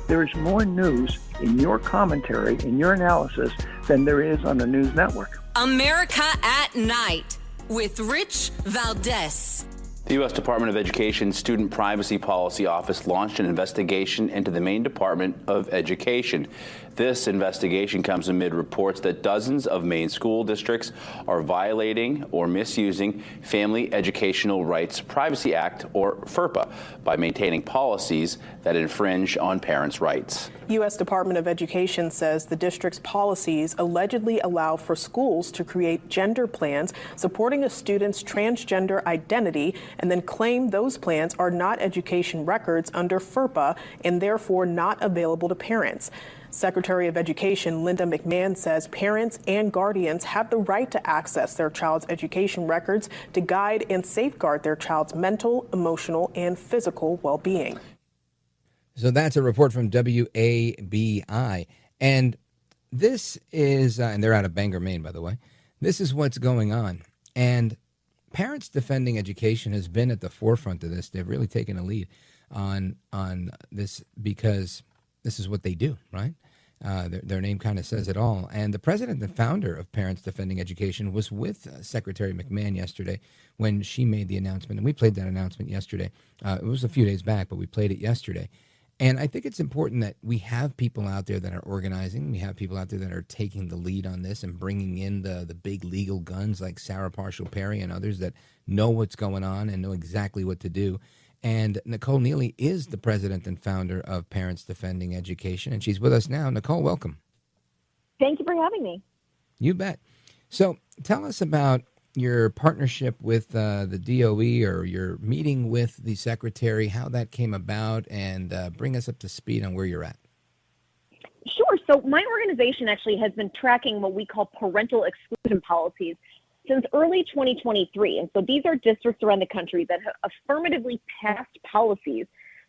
There is more news in your commentary, in your analysis, than there is on the news network. America at Night with Rich Valdez. The U.S. Department of Education Student Privacy Policy Office launched an investigation into the Maine Department of Education. This investigation comes amid reports that dozens of Maine school districts are violating or misusing Family Educational Rights Privacy Act, or FERPA, by maintaining policies that infringe on parents' rights. U.S. Department of Education says the district's policies allegedly allow for schools to create gender plans supporting a student's transgender identity and then claim those plans are not education records under FERPA and therefore not available to parents. Secretary of Education Linda McMahon says parents and guardians have the right to access their child's education records to guide and safeguard their child's mental, emotional, and physical well-being. So that's a report from WABI. And this is, and they're out of Bangor, Maine, by the way. This is what's going on. And Parents Defending Education has been at the forefront of this. They've really taken a lead on this because this is what they do, right? Their name kind of says it all. And the president and founder of Parents Defending Education was with Secretary McMahon yesterday when she made the announcement. And we played that announcement yesterday. It was a few days back, but we played it yesterday. And I think it's important that we have people out there that are organizing. We have people out there that are taking the lead on this and bringing in the big legal guns like Sarah Parshall Perry and others that know what's going on and know exactly what to do. And Nicole Neily is the president and founder of Parents Defending Education, and she's with us now. Nicole, welcome. Thank you for having me. You bet. So tell us about your partnership with the DOE or your meeting with the secretary, how that came about, and bring us up to speed on where you're at. Sure. So my organization actually has been tracking what we call parental exclusion policies since early 2023. And so these are districts around the country that have affirmatively passed policies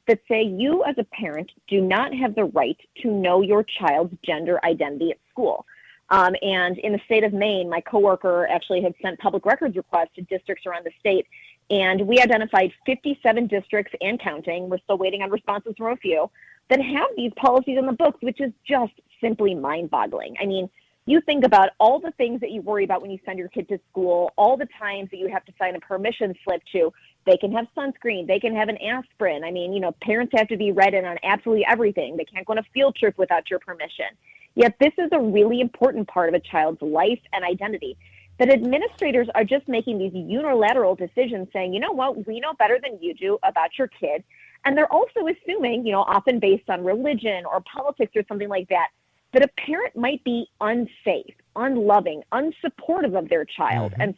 that say you as a parent do not have the right to know your child's gender identity at school. And in the state of Maine, my coworker actually had sent public records requests to districts around the state, and we identified 57 districts and counting. We're still waiting on responses from a few, that have these policies on the books, which is just simply mind-boggling. I mean, you think about all the things that you worry about when you send your kid to school, all the times that you have to sign a permission slip to. They can have sunscreen, they can have an aspirin. I mean, parents have to be read in on absolutely everything. They can't go on a field trip without your permission. Yet this is a really important part of a child's life and identity. That administrators are just making these unilateral decisions saying, you know what, we know better than you do about your kid. And they're also assuming, often based on religion or politics or something like that, that a parent might be unsafe, unloving, unsupportive of their child. And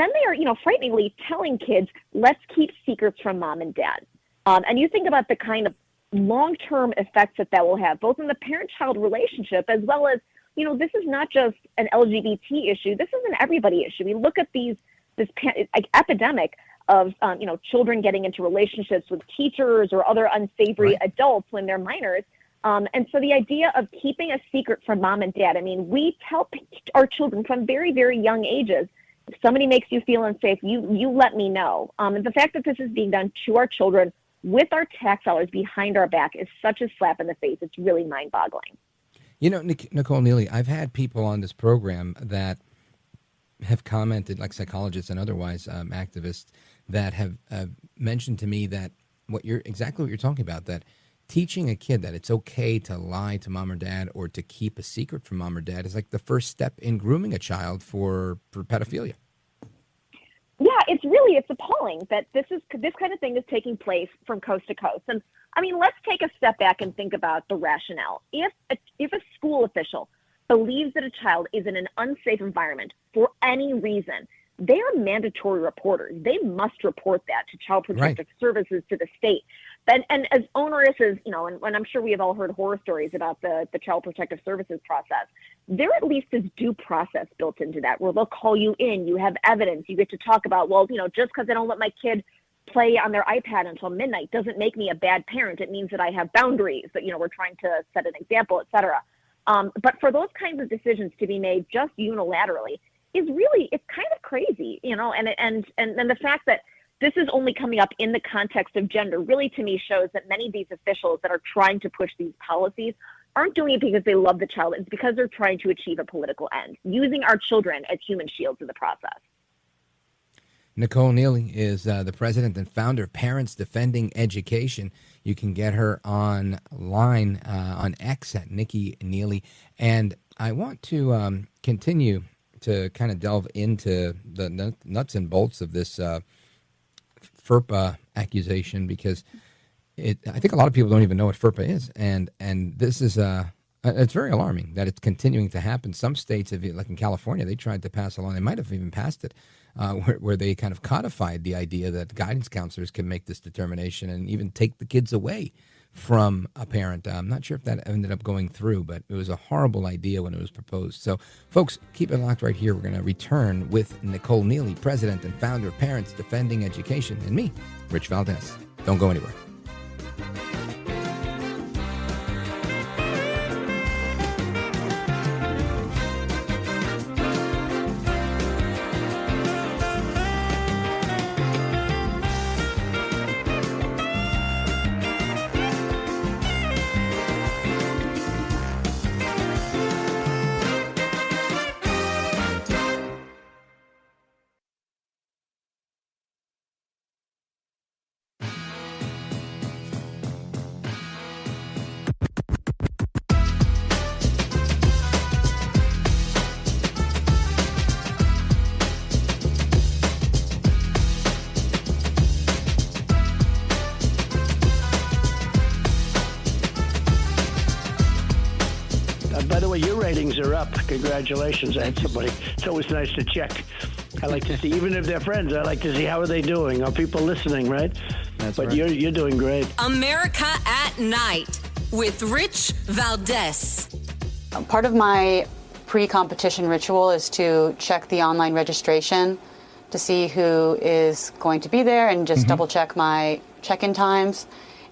then they are, frighteningly telling kids, let's keep secrets from mom and dad. And you think about the kind of long-term effects that will have, both in the parent-child relationship as well as, this is not just an LGBT issue. This is an everybody issue. We look at this epidemic of, children getting into relationships with teachers or other unsavory adults when they're minors. And so the idea of keeping a secret from mom and dad, I mean, we tell our children from very, very young ages, if somebody makes you feel unsafe, you let me know. And the fact that this is being done to our children with our tax dollars behind our back is such a slap in the face. It's really mind-boggling. Nicole Neily, I've had people on this program that have commented, like psychologists and otherwise activists, that have mentioned to me that exactly what you're talking about, that teaching a kid that it's okay to lie to mom or dad or to keep a secret from mom or dad is like the first step in grooming a child for pedophilia. Yeah, it's appalling that this kind of thing is taking place from coast to coast. And I mean, let's take a step back and think about the rationale. If a school official believes that a child is in an unsafe environment for any reason, they are mandatory reporters. They must report that to Child Protective Services, to the state. And as onerous as, and I'm sure we have all heard horror stories about the Child Protective Services process, there at least is due process built into that, where they'll call you in, you have evidence, you get to talk about, just because I don't let my kid play on their iPad until midnight doesn't make me a bad parent. It means that I have boundaries, that, we're trying to set an example, et cetera. But for those kinds of decisions to be made just unilaterally is really, it's kind of crazy, and the fact that this is only coming up in the context of gender really, to me, shows that many of these officials that are trying to push these policies aren't doing it because they love the child. It's because they're trying to achieve a political end, using our children as human shields in the process. Nicole Neily is the president and founder of Parents Defending Education. You can get her online on X at Nikki Neily. And I want to continue to kind of delve into the nuts and bolts of this FERPA accusation, because I think a lot of people don't even know what FERPA is, and this is it's very alarming that it's continuing to happen. Some states, like in California, they tried to pass a law, they might have even passed it, where they kind of codified the idea that guidance counselors can make this determination and even take the kids away from a parent. I'm not sure if that ended up going through, but it was a horrible idea when it was proposed. So, folks, keep it locked right here. We're going to return with Nicole Neily, president and founder of Parents Defending Education, and me, Rich Valdez. Don't go anywhere. By the way, your ratings are up. Congratulations. I had somebody. It's always nice to check. I like to see, even if they're friends, I like to see how are they doing. Are people listening, right? That's but right. You're doing great. America at Night with Rich Valdez. Part of my pre-competition ritual is to check the online registration to see who is going to be there and just double check my check-in times.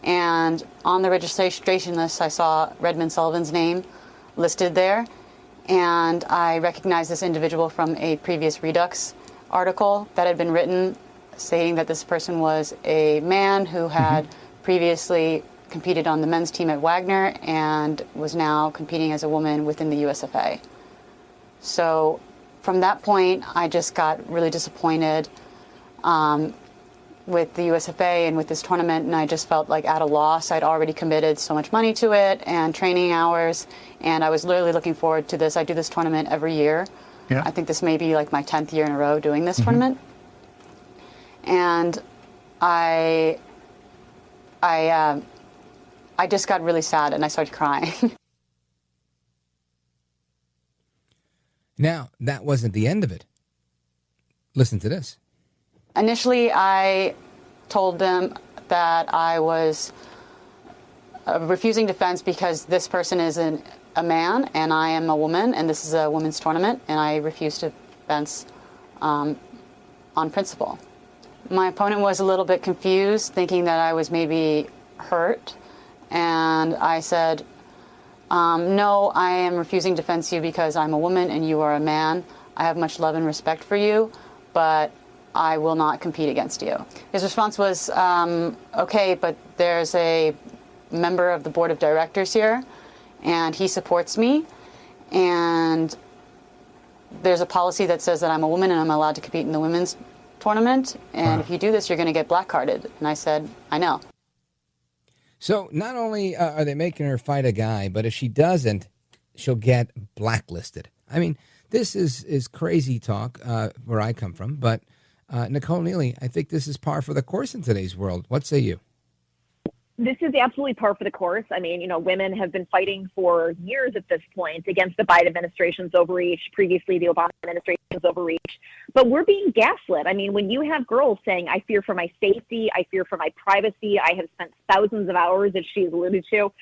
And on the registration list, I saw Redmond Sullivan's name listed there, and I recognized this individual from a previous Redux article that had been written saying that this person was a man who had previously competed on the men's team at Wagner and was now competing as a woman within the USFA. So from that point, I just got really disappointed with the USFA and with this tournament, and I just felt like at a loss. I'd already committed so much money to it and training hours, and I was literally looking forward to this. I do this tournament every year. Yeah. I think this may be like my 10th year in a row doing this tournament. And I just got really sad and I started crying. Now, that wasn't the end of it. Listen to this. Initially, I told them that I was refusing defense because this person is a man and I am a woman, and this is a women's tournament, and I refused defense on principle. My opponent was a little bit confused, thinking that I was maybe hurt, and I said, no, I am refusing defense you because I'm a woman and you are a man. I have much love and respect for you, but I will not compete against you. His response was, okay, but there's a member of the board of directors here, and he supports me, and there's a policy that says that I'm a woman and I'm allowed to compete in the women's tournament, and if you do this, you're going to get blackcarded. And I said, I know. So not only are they making her fight a guy, but if she doesn't, she'll get blacklisted. I mean, this is crazy talk where I come from, but Nicole Neily, I think this is par for the course in today's world. What say you? This is absolutely par for the course. I mean, women have been fighting for years at this point against the Biden administration's overreach, previously the Obama administration's overreach. But we're being gaslit. I mean, when you have girls saying, I fear for my safety, I fear for my privacy, I have spent thousands of hours, as she's alluded to,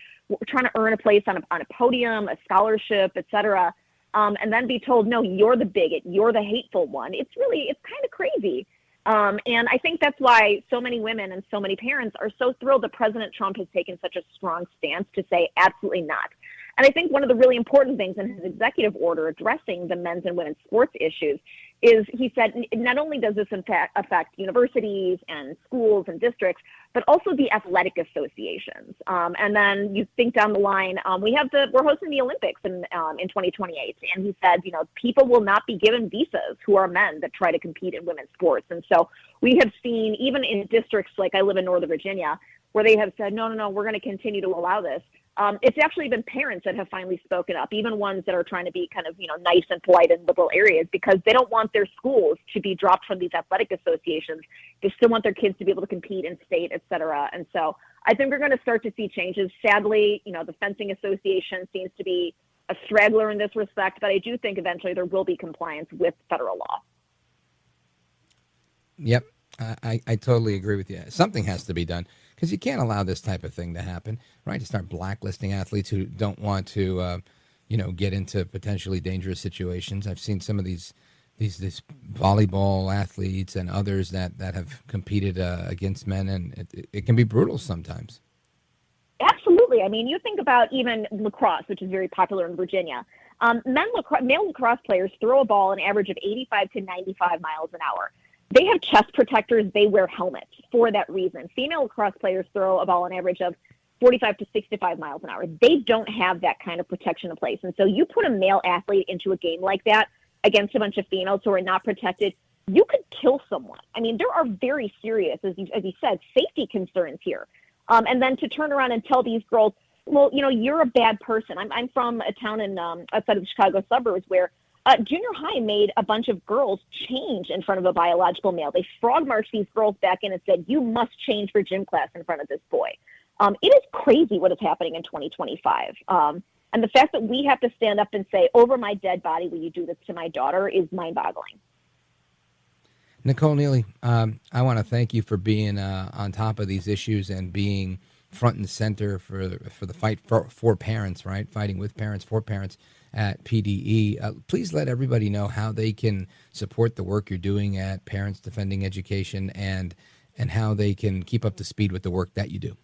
trying to earn a place on a podium, a scholarship, et cetera, and then be told, no, you're the bigot, you're the hateful one. It's kind of crazy. And I think that's why so many women and so many parents are so thrilled that President Trump has taken such a strong stance to say absolutely not. And I think one of the really important things in his executive order addressing the men's and women's sports issues is he said not only does this affect universities and schools and districts, but also the athletic associations. And then you think down the line, we're hosting the Olympics in 2028. And he said, people will not be given visas who are men that try to compete in women's sports. And so we have seen, even in districts like I live in Northern Virginia, where they have said, no, we're going to continue to allow this. It's actually been parents that have finally spoken up, even ones that are trying to be kind of, nice and polite in liberal areas, because they don't want their schools to be dropped from these athletic associations. They still want their kids to be able to compete in state, et cetera. And so I think we're going to start to see changes. Sadly, the fencing association seems to be a straggler in this respect, but I do think eventually there will be compliance with federal law. Yep, I totally agree with you. Something has to be done, because you can't allow this type of thing to happen, right? To start blacklisting athletes who don't want to, get into potentially dangerous situations. I've seen some of these volleyball athletes and others that have competed against men, and it can be brutal sometimes. Absolutely. I mean, you think about even lacrosse, which is very popular in Virginia. Male lacrosse players throw a ball an average of 85 to 95 miles an hour. They have chest protectors. They wear helmets for that reason. Female lacrosse players throw a ball an average of 45 to 65 miles an hour. They don't have that kind of protection in place. And so you put a male athlete into a game like that against a bunch of females who are not protected, you could kill someone. I mean, there are very serious, as you said, safety concerns here. And then to turn around and tell these girls, well, you're a bad person. I'm from a town in outside of the Chicago suburbs where junior high made a bunch of girls change in front of a biological male. They frog marched these girls back in and said, you must change for gym class in front of this boy. It is crazy what is happening in 2025. And the fact that we have to stand up and say, over my dead body, will you do this to my daughter, is mind-boggling. Nicole Neily, I want to thank you for being on top of these issues and being front and center for the fight for parents, right? Fighting with parents, for parents at PDE. Please let everybody know how they can support the work you're doing at Parents Defending Education and how they can keep up to speed with the work that you do.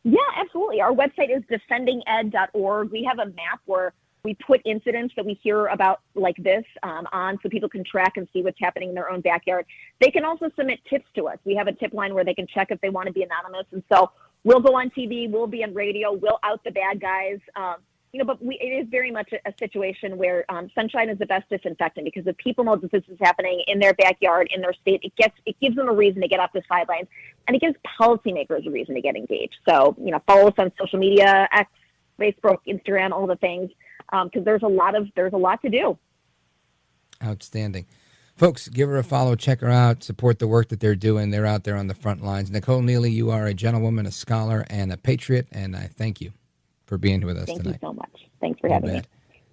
Yeah, absolutely. Our website is defendinged.org. We have a map where we put incidents that we hear about like this on so people can track and see what's happening in their own backyard. They can also submit tips to us. We have a tip line where they can check if they want to be anonymous. And so we'll go on TV, we'll be on radio, we'll out the bad guys. But it is very much a situation where sunshine is the best disinfectant, because if people know that this is happening in their backyard, in their state, it gives them a reason to get off the sidelines, and it gives policymakers a reason to get engaged. So, follow us on social media, X, Facebook, Instagram, all the things, because there's a lot to do. Outstanding. Folks, give her a follow, check her out, support the work that they're doing. They're out there on the front lines. Nicole Neily, you are a gentlewoman, a scholar, and a patriot, and I thank you for being with us tonight. Thank you so much. Thanks for having me.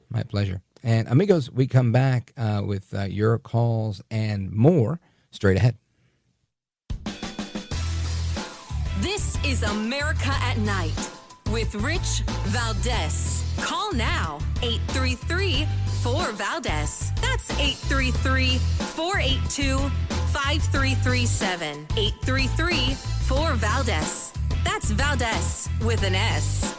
My pleasure. And amigos, we come back with your calls and more straight ahead. This is America at Night with Rich Valdez. Call now, 833-4-VALDEZ. That's 833-482-5337. 833-4-VALDEZ. That's Valdez with an S.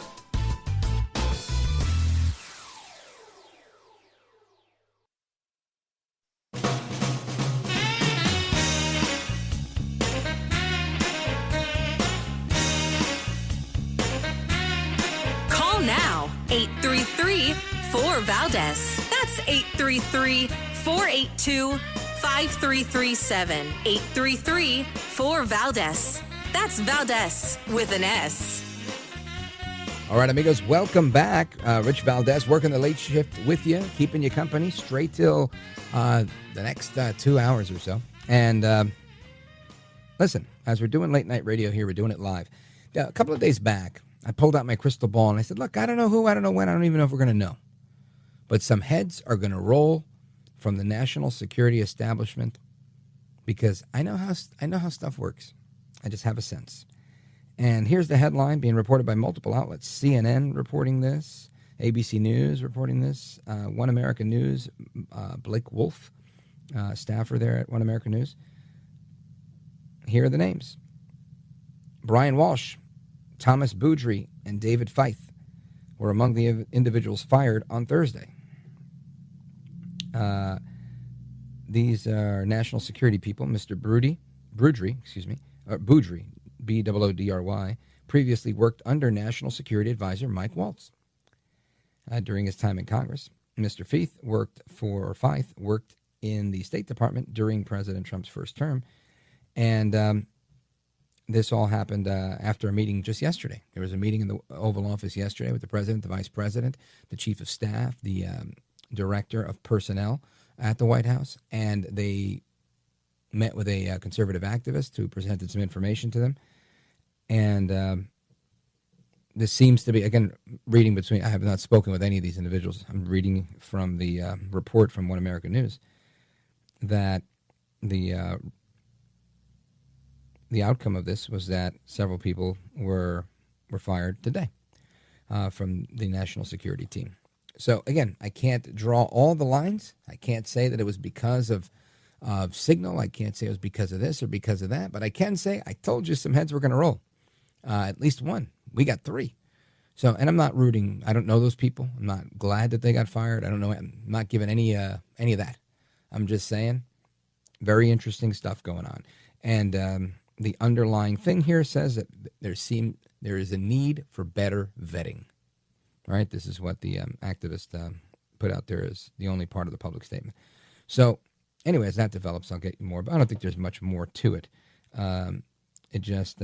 Call now, 833-4-VALDEZ. That's 833-482-5337. 833-4-VALDEZ. That's Valdez with an S. All right, amigos, welcome back. Rich Valdez working the late shift with you, keeping you company straight till the next 2 hours or so. And listen, as we're doing late night radio here, we're doing it live. A couple of days back, I pulled out my crystal ball and I said, look, I don't know who, I don't know when, I don't even know if we're going to know. But some heads are going to roll from the national security establishment, because I know how stuff works. I just have a sense. And here's the headline being reported by multiple outlets. CNN reporting this, ABC News reporting this, One America News, Blake Wolf, staffer there at One America News. Here are the names. Brian Walsh, Thomas Boudry, and David Feith were among the individuals fired on Thursday. These are national security people. Mr. Boudry, Boudry, previously worked under National Security Advisor Mike Waltz during his time in Congress. Mr. Feith worked in the State Department during President Trump's first term, and this all happened after a meeting just yesterday. There was a meeting in the Oval Office yesterday with the president, the vice president, the chief of staff, the director of personnel at the White House, and they met with a conservative activist who presented some information to them. And this seems to be, again, reading between, I have not spoken with any of these individuals. I'm reading from the report from One American News that the outcome of this was that several people were fired today from the national security team. So, again, I can't draw all the lines. I can't say that it was because of signal. I can't say it was because of this or because of that. But I can say I told you some heads were going to roll. At least one. We got three. So, and I'm not rooting. I don't know those people. I'm not glad that they got fired. I don't know. I'm not giving any of that. I'm just saying very interesting stuff going on. And the underlying thing here says that there is a need for better vetting. Right? This is what the activist put out there as the only part of the public statement. So, anyway, as that develops, I'll get you more. But I don't think there's much more to it. It just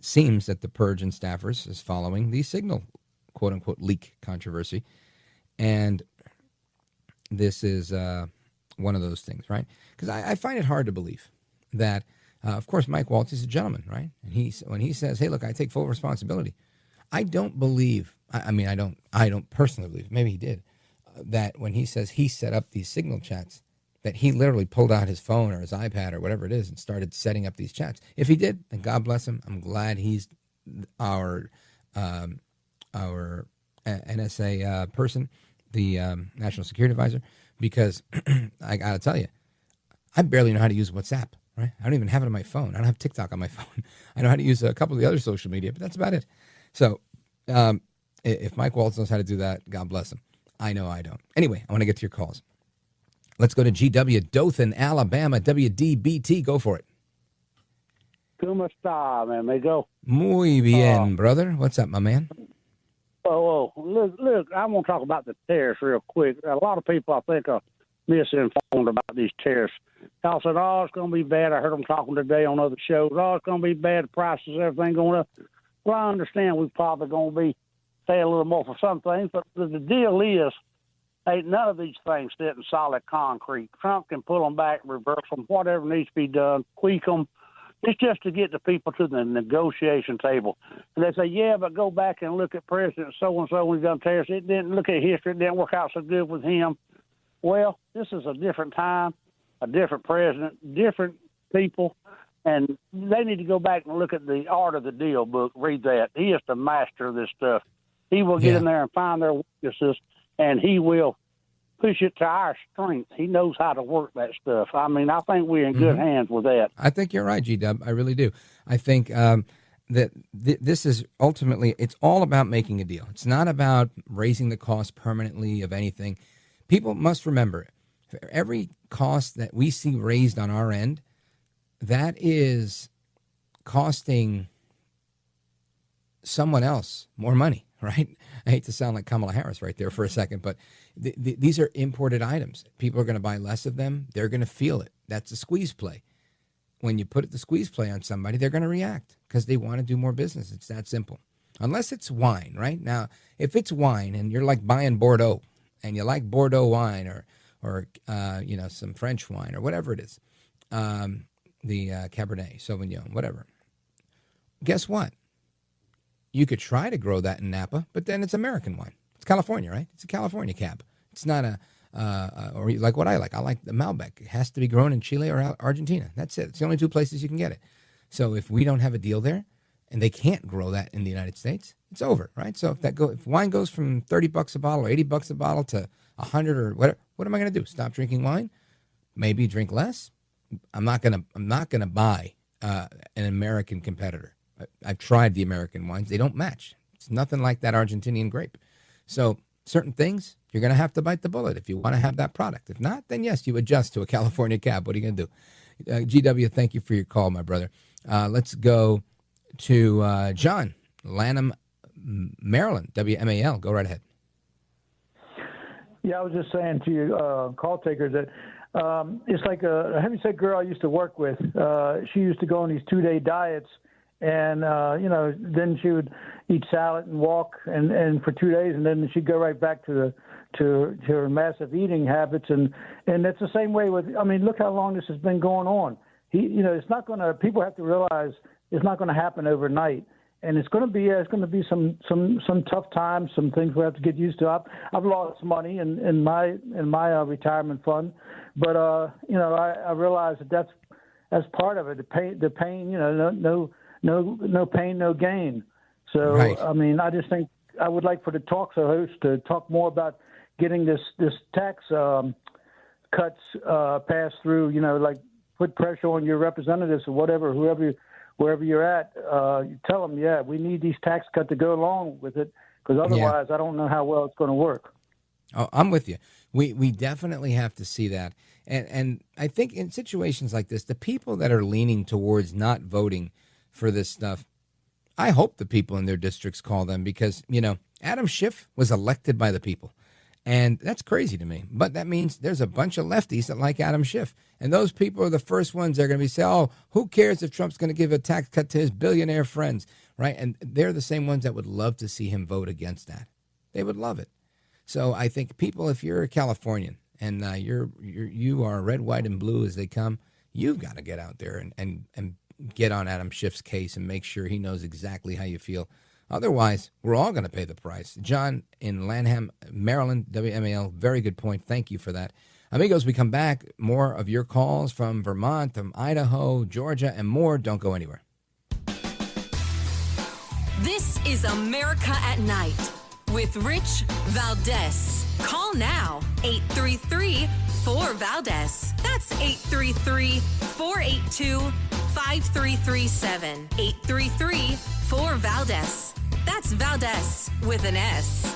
seems that the purge in staffers is following the Signal, quote-unquote, leak controversy. And this is one of those things, right? Because I find it hard to believe that, of course, Mike Waltz is a gentleman, right? And when he says, hey, look, I take full responsibility. I don't believe, I don't personally believe, maybe he did, that when he says he set up these Signal chats, that he literally pulled out his phone or his iPad or whatever it is and started setting up these chats. If he did, then God bless him. I'm glad he's our NSA person, the National Security Advisor, because I got to tell you, I barely know how to use WhatsApp, right? I don't even have it on my phone. I don't have TikTok on my phone. I know how to use a couple of the other social media, but that's about it. So if Mike Waltz knows how to do that, God bless him. I know I don't. Anyway, I want to get to your calls. Let's go to GW, Dothan, Alabama, WDBT. Go for it. ¿Cómo está, mi amigo? Muy bien, brother. What's up, my man? Look, I want to talk about the tariffs real quick. A lot of people, I think, are misinformed about these tariffs. Y'all said, oh, it's going to be bad. I heard them talking today on other shows. Oh, it's going to be bad. The prices, everything going up. Well, I understand we're probably going to be paying a little more for some things, but the deal is, ain't none of these things set in solid concrete. Trump can pull them back, reverse them, whatever needs to be done, tweak them. It's just to get the people to the negotiation table. And they say, yeah, but go back and look at President so-and-so when he's done tariffs. It didn't look at history. It didn't work out so good with him. Well, this is a different time, a different president, different people, and they need to go back and look at the Art of the Deal book, read that. He is the master of this stuff. He will get in there and find their weaknesses, and he will push it to our strength. He knows how to work that stuff. I mean, I think we're in good hands with that. I think you're right, G-Dub. I really do. I think that this is ultimately, it's all about making a deal. It's not about raising the cost permanently of anything. People must remember, for every cost that we see raised on our end, that is costing someone else more money, right? I hate to sound like Kamala Harris right there for a second, but these are imported items. People are going to buy less of them. They're going to feel it. That's a squeeze play. When you put the squeeze play on somebody, they're going to react because they want to do more business. It's that simple. Unless it's wine, right? Now, if it's wine and you're like buying Bordeaux and you like Bordeaux wine or some French wine or whatever it is, the Cabernet Sauvignon, whatever. Guess what? You could try to grow that in Napa, but then it's American wine. It's California, right? It's a California cab. It's not or like what I like. I like the Malbec. It has to be grown in Chile or Argentina. That's it. It's the only two places you can get it. So if we don't have a deal there and they can't grow that in the United States, it's over, right? So if wine goes from $30 a bottle or $80 a bottle to $100 or whatever, what am I going to do? Stop drinking wine? Maybe drink less? I'm not gonna buy an American competitor. I've tried the American wines. They don't match. It's nothing like that Argentinian grape. So certain things, you're going to have to bite the bullet if you want to have that product. If not, then yes, you adjust to a California cab. What are you going to do? GW, thank you for your call, my brother. Let's go to John, Lanham, Maryland, WMAL. Go right ahead. Yeah, I was just saying to you, call takers, that it's like a heavyset girl I used to work with. She used to go on these 2-day diets. And, then she would eat salad and walk and for 2 days, and then she'd go right back to her massive eating habits. And it's the same way look how long this has been going on. It's not going to, people have to realize it's not going to happen overnight. And it's going to be some tough times, some things we have to get used to. I've lost money in my retirement fund, but, I realize that's part of it. The pain, no pain, no gain. So, right. I just think I would like for the talk show host to talk more about getting this tax cuts passed through, like put pressure on your representatives or wherever you're at. Tell them, we need these tax cuts to go along with it, because otherwise I don't know how well it's going to work. Oh, I'm with you. We definitely have to see that. And I think in situations like this, the people that are leaning towards not voting for this stuff, I hope the people in their districts call them, because, Adam Schiff was elected by the people. And that's crazy to me. But that means there's a bunch of lefties that like Adam Schiff. And those people are the first ones that are going to be saying, oh, who cares if Trump's going to give a tax cut to his billionaire friends, right? And they're the same ones that would love to see him vote against that. They would love it. So I think people, if you're a Californian and you are red, white, and blue as they come, you've got to get out there and get on Adam Schiff's case and make sure he knows exactly how you feel. Otherwise, we're all going to pay the price. John in Lanham, Maryland, WMAL, very good point. Thank you for that. Amigos, we come back. More of your calls from Vermont, from Idaho, Georgia, and more. Don't go anywhere. This is America at Night with Rich Valdez. Call now, 833-4-VALDEZ. That's 833-482-5337. 833-4-VALDEZ. That's Valdez with an S.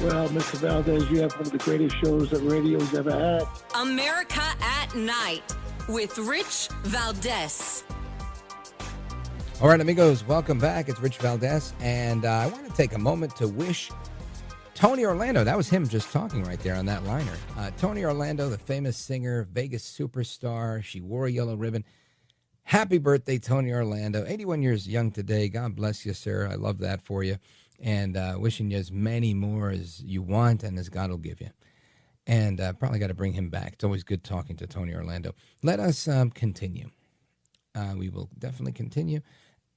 Well, Mr. Valdez, you have one of the greatest shows that radio's ever had. America at Night with Rich Valdez. All right, amigos, welcome back. It's Rich Valdez, and I want to take a moment to wish Tony Orlando. That was him just talking right there on that liner. Tony Orlando, the famous singer, Vegas superstar. She wore a yellow ribbon. Happy birthday, Tony Orlando. 81 years young today. God bless you, sir. I love that for you. And wishing you as many more as you want and as God will give you. And probably got to bring him back. It's always good talking to Tony Orlando. Let us continue. We will definitely continue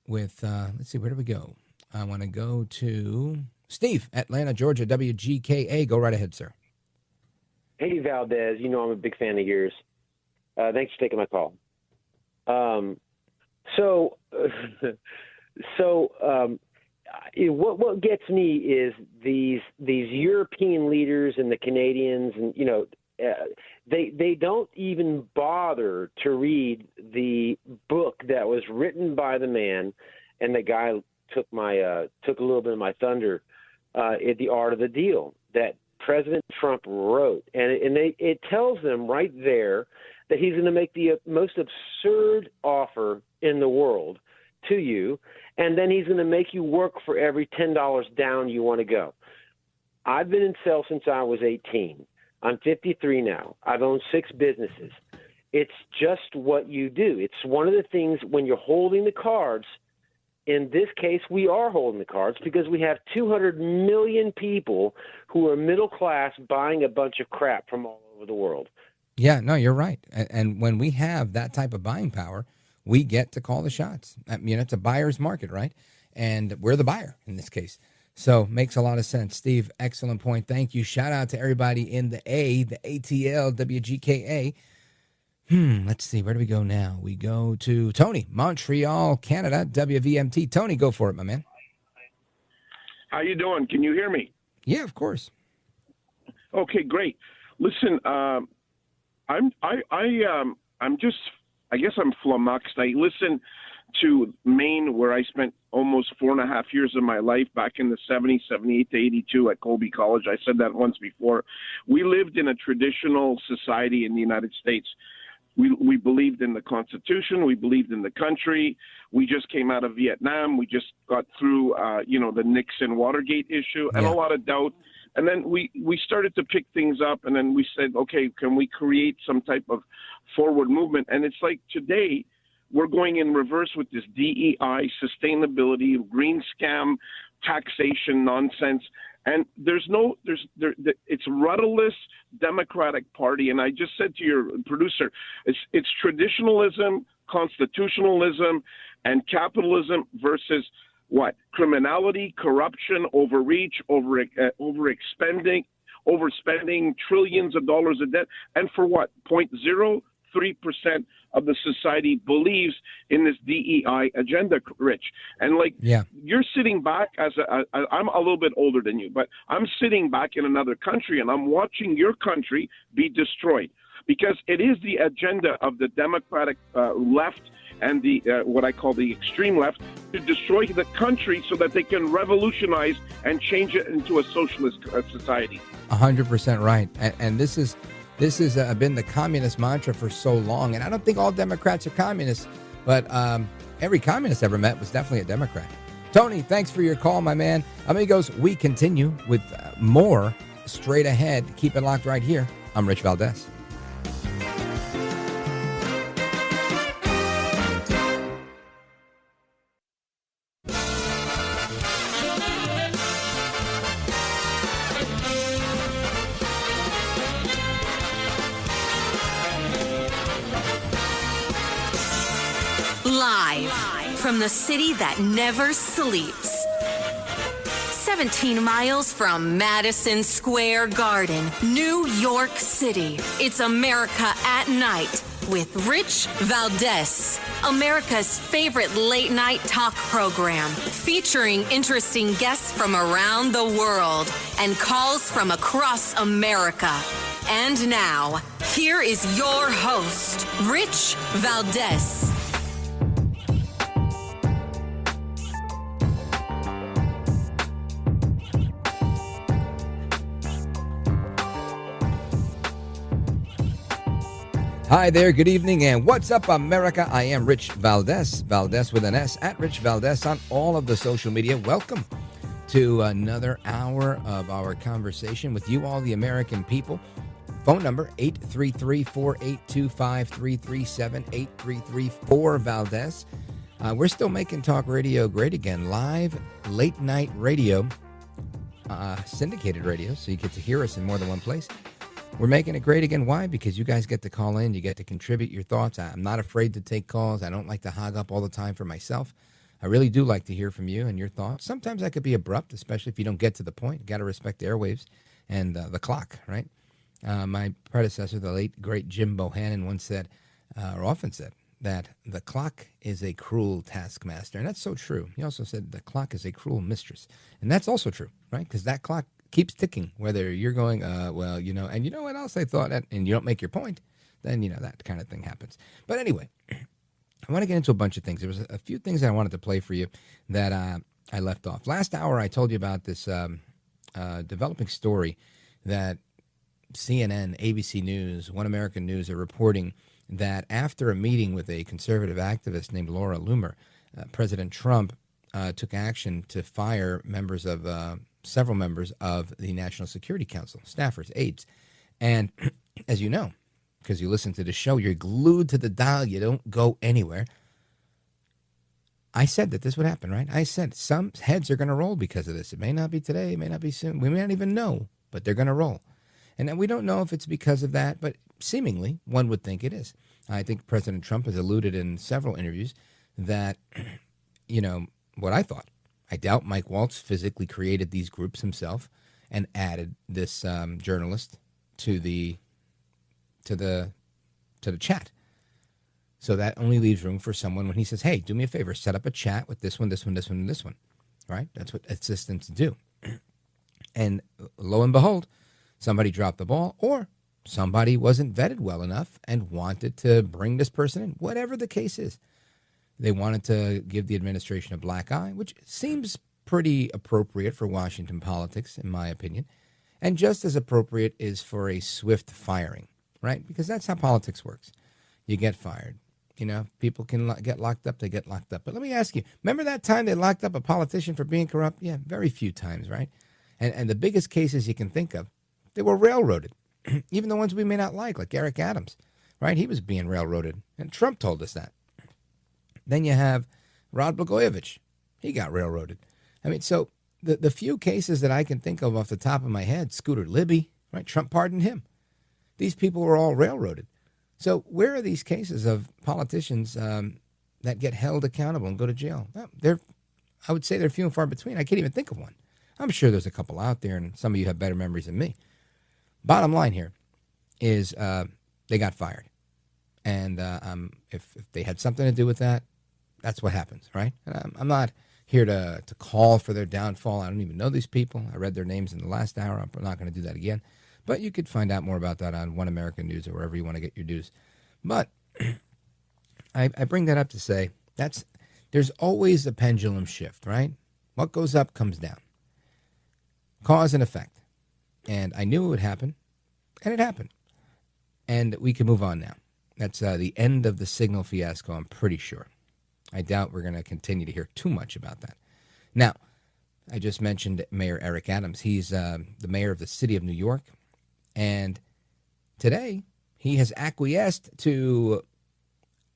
with, let's see, where do we go? I want to go to Steve, Atlanta, Georgia, WGKA. Go right ahead, sir. Hey, Valdez. You know I'm a big fan of yours. Thanks for taking my call. What gets me is these European leaders and the Canadians, and they don't even bother to read the book that was written by the man, and the guy took a little bit of my thunder. The Art of the Deal that President Trump wrote, and it tells them right there that he's going to make the most absurd offer in the world to you, and then he's going to make you work for every $10 down you want to go. I've been in sales since I was 18. I'm 53 now. I've owned 6 businesses. It's just what you do. It's one of the things when you're holding the cards. In this case, we are holding the cards because we have 200 million people who are middle class buying a bunch of crap from all over the world. Yeah, no, you're right. And when we have that type of buying power, we get to call the shots. It's a buyer's market, right? And we're the buyer in this case. So makes a lot of sense. Steve, excellent point. Thank you. Shout out to everybody in the ATL, WGKA. Let's see. Where do we go now? We go to Tony, Montreal, Canada, WVMT. Tony, go for it, my man. How you doing? Can you hear me? Yeah, of course. Okay, great. Listen, I guess I'm flummoxed. I listen to Maine, where I spent almost 4.5 years of my life back in the 70s, 78 to 82 at Colby College. I said that once before. We lived in a traditional society in the United States. We believed in the Constitution. We believed in the country. We just came out of Vietnam. We just got through, the Nixon-Watergate issue and a lot of doubt. And then we started to pick things up, and then we said, okay, can we create some type of forward movement? And it's like today we're going in reverse with this DEI, sustainability, green scam, taxation nonsense. And it's rudderless Democratic Party. And I just said to your producer, it's traditionalism, constitutionalism, and capitalism versus what? Criminality, corruption, overreach, overspending trillions of dollars of debt. And for what? 0.03% of the society believes in this DEI agenda, Rich. And you're sitting back I'm a little bit older than you, but I'm sitting back in another country and I'm watching your country be destroyed because it is the agenda of the Democratic left and the what I call the extreme left to destroy the country so that they can revolutionize and change it into a socialist society. 100% right. And this has been the communist mantra for so long. And I don't think all Democrats are communists, but every communist ever met was definitely a Democrat. Tony, thanks for your call, my man. Amigos, we continue with more straight ahead. Keep it locked right here. I'm Rich Valdez. Live from the city that never sleeps. 17 miles from Madison Square Garden, New York City. It's America at Night with Rich Valdez. America's favorite late night talk program featuring interesting guests from around the world and calls from across America. And now, here is your host, Rich Valdez. Hi there, good evening, and what's up, America? I am Rich Valdez, Valdez with an S, at Rich Valdez on all of the social media. Welcome to another hour of our conversation with you all, the American people. Phone number, 833-482-5337, 8334-VALDEZ. We're still making talk radio great again, live late night radio, syndicated radio, so you get to hear us in more than one place. We're making it great again. Why? Because you guys get to call in. You get to contribute your thoughts. I'm not afraid to take calls. I don't like to hog up all the time for myself. I really do like to hear from you and your thoughts. Sometimes I could be abrupt, especially if you don't get to the point. You got to respect the airwaves and the clock, right? My predecessor, the late, great Jim Bohannon, once said, or often said, that the clock is a cruel taskmaster. And that's so true. He also said the clock is a cruel mistress. And that's also true, right? Because that clock keeps ticking, whether you're going, well, you know, and you know what else I thought, and you don't make your point, then, you know, that kind of thing happens. But anyway, I want to get into a bunch of things. There was a few things I wanted to play for you that I left off. Last hour, I told you about this developing story that CNN, ABC News, One American News are reporting that after a meeting with a conservative activist named Laura Loomer, President Trump took action to fire several members of the National Security Council, staffers, aides. And as you know, because you listen to the show, you're glued to the dial, you don't go anywhere. I said that this would happen, right? I said some heads are going to roll because of this. It may not be today, it may not be soon. We may not even know, but they're going to roll. And we don't know if it's because of that, but seemingly one would think it is. I think President Trump has alluded in several interviews that, you know, what I thought. I doubt Mike Waltz physically created these groups himself and added this journalist to the chat. So that only leaves room for someone when he says, hey, do me a favor, set up a chat with this one, this one, this one, and this one, right? That's what assistants do. And lo and behold, somebody dropped the ball or somebody wasn't vetted well enough and wanted to bring this person in, whatever the case is. They wanted to give the administration a black eye, which seems pretty appropriate for Washington politics, in my opinion. And just as appropriate is for a swift firing, right? Because that's how politics works. You get fired. You know, people can get locked up, they get locked up. But let me ask you, remember that time they locked up a politician for being corrupt? Yeah, very few times, right? And the biggest cases you can think of, they were railroaded. Even the ones we may not like Eric Adams, right? He was being railroaded. And Trump told us that. Then you have Rod Blagojevich. He got railroaded. I mean, so the few cases that I can think of off the top of my head, Scooter Libby, right? Trump pardoned him. These people were all railroaded. So where are these cases of politicians that get held accountable and go to jail? Well, I would say they're few and far between. I can't even think of one. I'm sure there's a couple out there, and some of you have better memories than me. Bottom line here is they got fired. And if they had something to do with that, that's what happens, right? And I'm not here to call for their downfall. I don't even know these people. I read their names in the last hour. I'm not going to do that again. But you could find out more about that on One American News or wherever you want to get your news. But I bring that up to say there's always a pendulum shift, right? What goes up comes down. Cause and effect. And I knew it would happen, and it happened. And we can move on now. That's the end of the Signal fiasco, I'm pretty sure. I doubt we're going to continue to hear too much about that. Now, I just mentioned Mayor Eric Adams. He's the mayor of the city of New York. And today, he has acquiesced to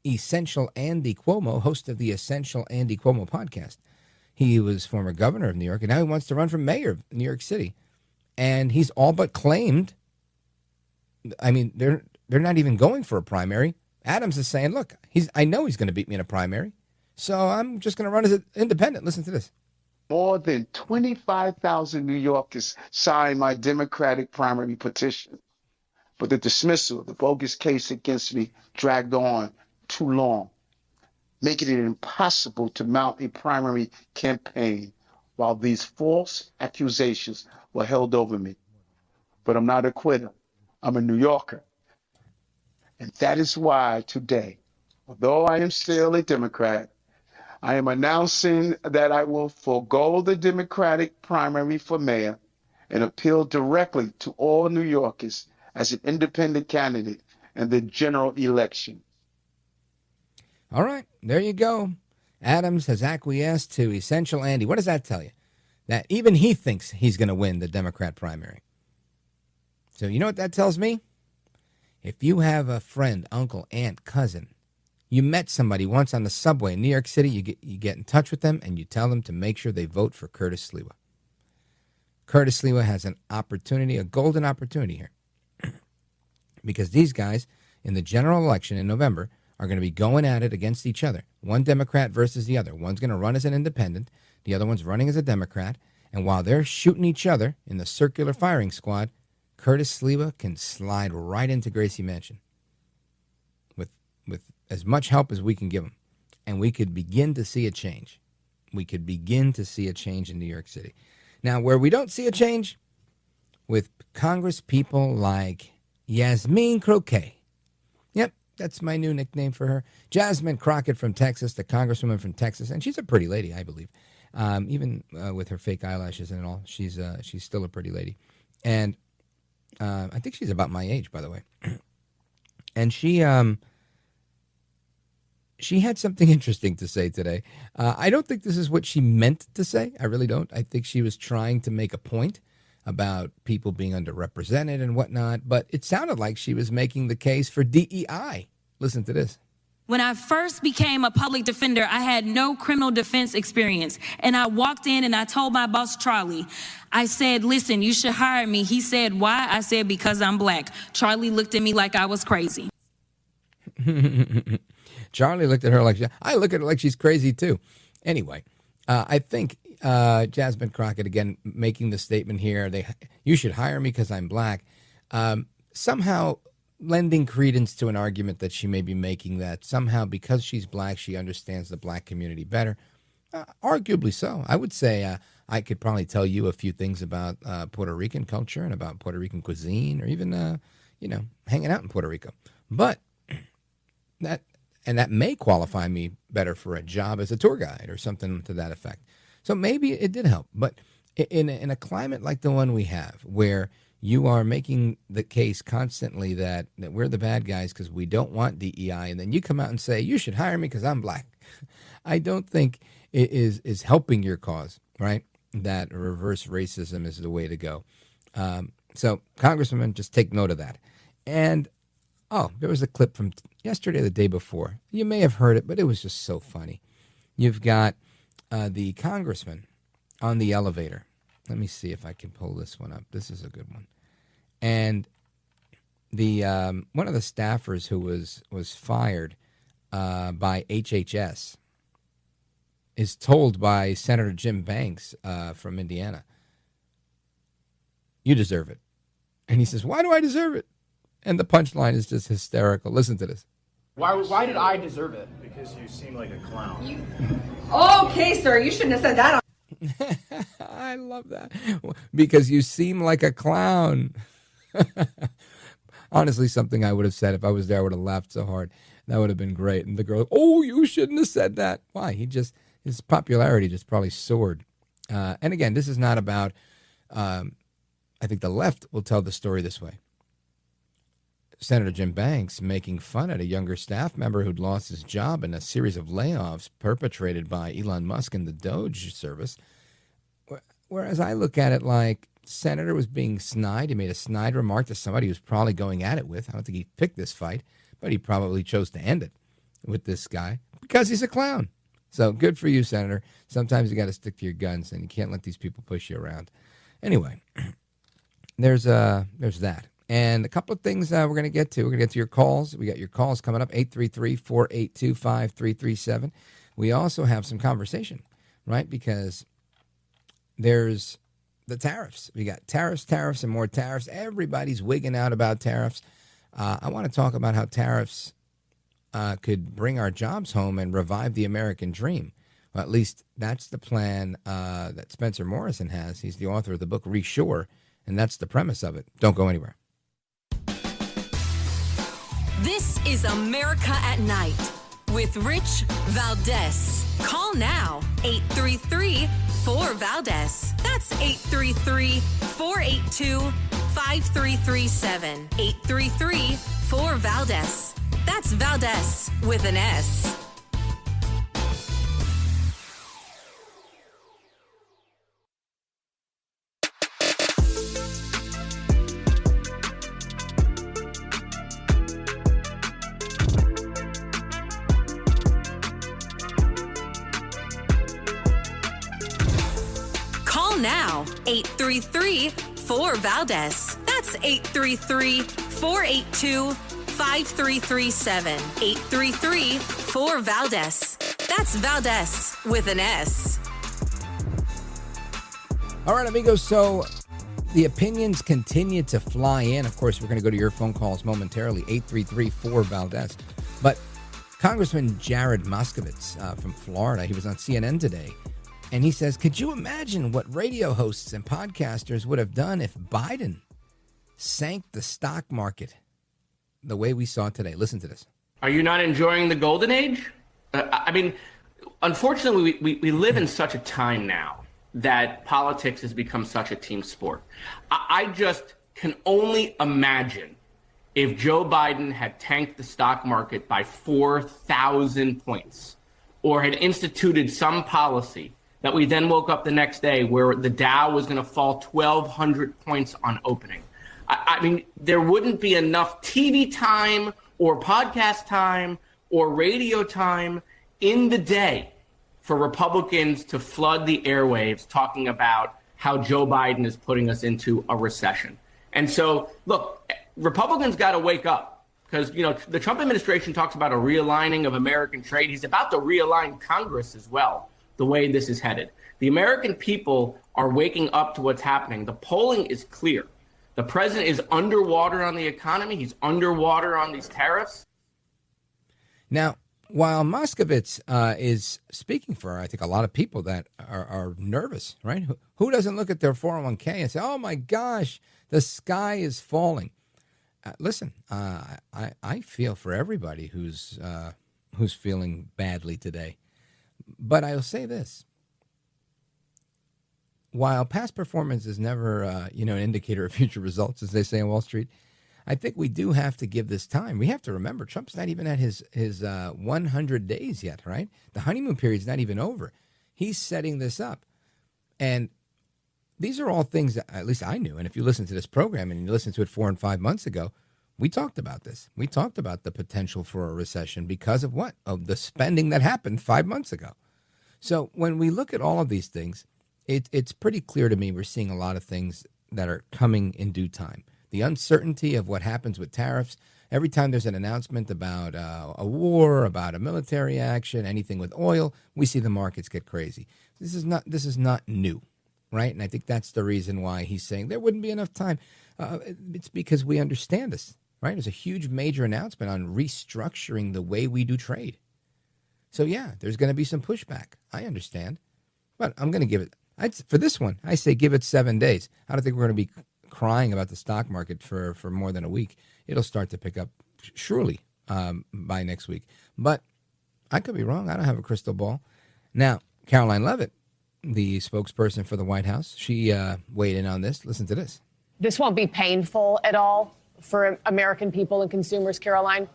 Essential Andy Cuomo, host of the Essential Andy Cuomo podcast. He was former governor of New York, and now he wants to run for mayor of New York City. And he's all but claimed, I mean, they're not even going for a primary. Adams is saying, look, I know he's going to beat me in a primary, so I'm just going to run as an independent. Listen to this. More than 25,000 New Yorkers signed my Democratic primary petition, but the dismissal of the bogus case against me dragged on too long, making it impossible to mount a primary campaign while these false accusations were held over me. But I'm not a quitter. I'm a New Yorker. And that is why today, although I am still a Democrat, I am announcing that I will forego the Democratic primary for mayor and appeal directly to all New Yorkers as an independent candidate and the general election. All right, there you go. Adams has acquiesced to Essential Andy. What does that tell you? That even he thinks he's going to win the Democrat primary. So you know what that tells me? If you have a friend, uncle, aunt, cousin, you met somebody once on the subway in New York City, you get in touch with them and you tell them to make sure they vote for Curtis Sliwa. Curtis Sliwa has an opportunity, a golden opportunity here. Because these guys in the general election in November are going to be going at it against each other. One Democrat versus the other. One's going to run as an independent. The other one's running as a Democrat. And while they're shooting each other in the circular firing squad, Curtis Sliwa can slide right into Gracie Mansion with as much help as we can give him. And we could begin to see a change. We could begin to see a change in New York City. Now, where we don't see a change, with Congress people like Yasmin Croquet. Yep, that's my new nickname for her. Jasmine Crockett from Texas, the congresswoman from Texas. And she's a pretty lady, I believe. Even with her fake eyelashes and all, she's still a pretty lady. And I think she's about my age, by the way. And she had something interesting to say today. I don't think this is what she meant to say. I really don't. I think she was trying to make a point about people being underrepresented and whatnot, but it sounded like she was making the case for DEI. Listen to this. When I first became a public defender, I had no criminal defense experience. And I walked in and I told my boss, Charlie, I said, listen, you should hire me. He said, why? I said, because I'm black. Charlie looked at me like I was crazy. Charlie looked at her like, I look at her like she's crazy too. Anyway, I think Jasmine Crockett, again, making the statement here, you should hire me because I'm black, somehow lending credence to an argument that she may be making that somehow because she's black, she understands the black community better. Arguably so. I would say I could probably tell you a few things about Puerto Rican culture and about Puerto Rican cuisine or even, hanging out in Puerto Rico. But that may qualify me better for a job as a tour guide or something to that effect. So maybe it did help. But in a climate like the one we have, where you are making the case constantly that we're the bad guys because we don't want DEI, and then you come out and say, you should hire me because I'm black, I don't think it is helping your cause, right? That reverse racism is the way to go. So, Congresswoman, just take note of that. And there was a clip from yesterday or the day before. You may have heard it, but it was just so funny. You've got the congressman on the elevator. Let me see if I can pull this one up. This is a good one. And the one of the staffers who was fired by HHS is told by Senator Jim Banks from Indiana, you deserve it. And he says, why do I deserve it? And the punchline is just hysterical. Listen to this. Why did I deserve it? Because you seem like a clown. Okay, sir, you shouldn't have said that. I love that. Because you seem like a clown. Honestly, something I would have said if I was there, I would have laughed so hard. That would have been great. And the girl, you shouldn't have said that. Why? His popularity just probably soared. And again, this is not about, I think the left will tell the story this way. Senator Jim Banks making fun at a younger staff member who'd lost his job in a series of layoffs perpetrated by Elon Musk and the Doge service. Whereas I look at it like Senator was being snide. He made a snide remark to somebody he was probably going at it with. I don't think he picked this fight, but he probably chose to end it with this guy because he's a clown. So good for you, Senator. Sometimes you got to stick to your guns and you can't let these people push you around. Anyway, there's that. And a couple of things we're going to get to. We're going to get to your calls. We got your calls coming up, 833-482-5337. We also have some conversation, right? Because there's the tariffs. We got tariffs, and more tariffs. Everybody's wigging out about tariffs. I want to talk about how tariffs could bring our jobs home and revive the American dream. Well, at least that's the plan that Spencer Morrison has. He's the author of the book Reshore, and that's the premise of it. Don't go anywhere. This is America at Night with Rich Valdez. Call now, 833-4-VALDEZ. That's 833-482-5337. 833-4-5337. 833-4-VALDEZ. That's Valdez with an S. Call now, 833-4-VALDEZ. That's 833-482-5337. 833-4-VALDEZ. That's Valdez with an S. All right, amigos, so the opinions continue to fly in. Of course, we're going to go to your phone calls momentarily, 833-4-VALDEZ. But Congressman Jared Moskowitz from Florida, he was on CNN today, and he says, could you imagine what radio hosts and podcasters would have done if Biden sank the stock market the way we saw today? Listen to this. Are you not enjoying the golden age? I mean, unfortunately, we live in such a time now that politics has become such a team sport. I just can only imagine if Joe Biden had tanked the stock market by 4,000 points or had instituted some policy that we then woke up the next day where the Dow was going to fall 1,200 points on opening. I mean, there wouldn't be enough TV time or podcast time or radio time in the day for Republicans to flood the airwaves talking about how Joe Biden is putting us into a recession. And so, look, Republicans got to wake up because, you know, the Trump administration talks about a realigning of American trade. He's about to realign Congress as well, the way this is headed. The American people are waking up to what's happening. The polling is clear. The president is underwater on the economy. He's underwater on these tariffs. Now, while Moskowitz is speaking for, I think, a lot of people that are nervous, right? Who doesn't look at their 401k and say, oh, my gosh, the sky is falling? Listen, I feel for everybody who's feeling badly today. But I'll say this. While past performance is never, an indicator of future results, as they say on Wall Street, I think we do have to give this time. We have to remember Trump's not even at his 100 days yet, right? The honeymoon period's not even over. He's setting this up. And these are all things that at least I knew. And if you listen to this program and you listened to it 4 and 5 months ago, we talked about this. We talked about the potential for a recession because of what? Of the spending that happened 5 months ago. So when we look at all of these things, it's pretty clear to me we're seeing a lot of things that are coming in due time. The uncertainty of what happens with tariffs. Every time there's an announcement about a war, about a military action, anything with oil, we see the markets get crazy. This is not new, right? And I think that's the reason why he's saying there wouldn't be enough time. It's because we understand this, right? There's a huge major announcement on restructuring the way we do trade. So, yeah, there's going to be some pushback. I understand. But I'm going to give it, for this one, I say give it 7 days. I don't think we're going to be crying about the stock market for more than a week. It'll start to pick up surely by next week. But I could be wrong. I don't have a crystal ball. Now, Caroline Leavitt, the spokesperson for the White House, she weighed in on this. Listen to this. This won't be painful at all for American people and consumers, Caroline?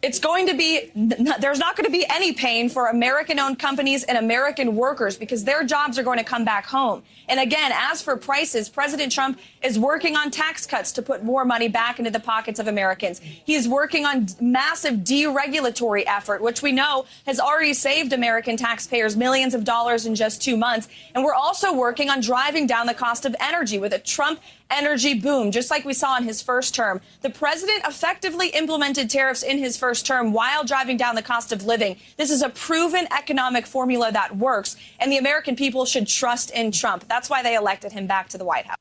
It's going to be, there's not going to be any pain for American-owned companies and American workers because their jobs are going to come back home. And again, as for prices, President Trump is working on tax cuts to put more money back into the pockets of Americans. He is working on massive deregulatory effort, which we know has already saved American taxpayers millions of dollars in just 2 months. And we're also working on driving down the cost of energy with a Trump energy boom, just like we saw in his first term. The president effectively implemented tariffs in his first term while driving down the cost of living. This is a proven economic formula that works, and the American people should trust in Trump. That's why they elected him back to the White House.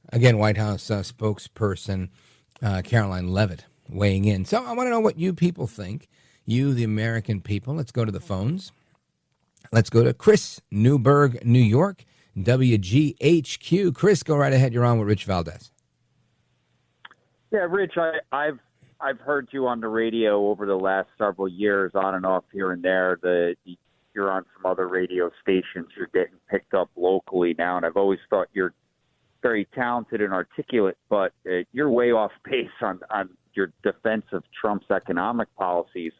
Again, White House spokesperson Caroline Leavitt weighing in. So I want to know what you people think, you, the American people. Let's go to the phones. Let's go to Chris, Newburgh, New York. WGHQ. Chris, go right ahead. You're on with Rich Valdez. Yeah, Rich, I've heard you on the radio over the last several years, on and off here and there. You're on some other radio stations. You're getting picked up locally now, and I've always thought you're very talented and articulate, but you're way off base on your defense of Trump's economic policies.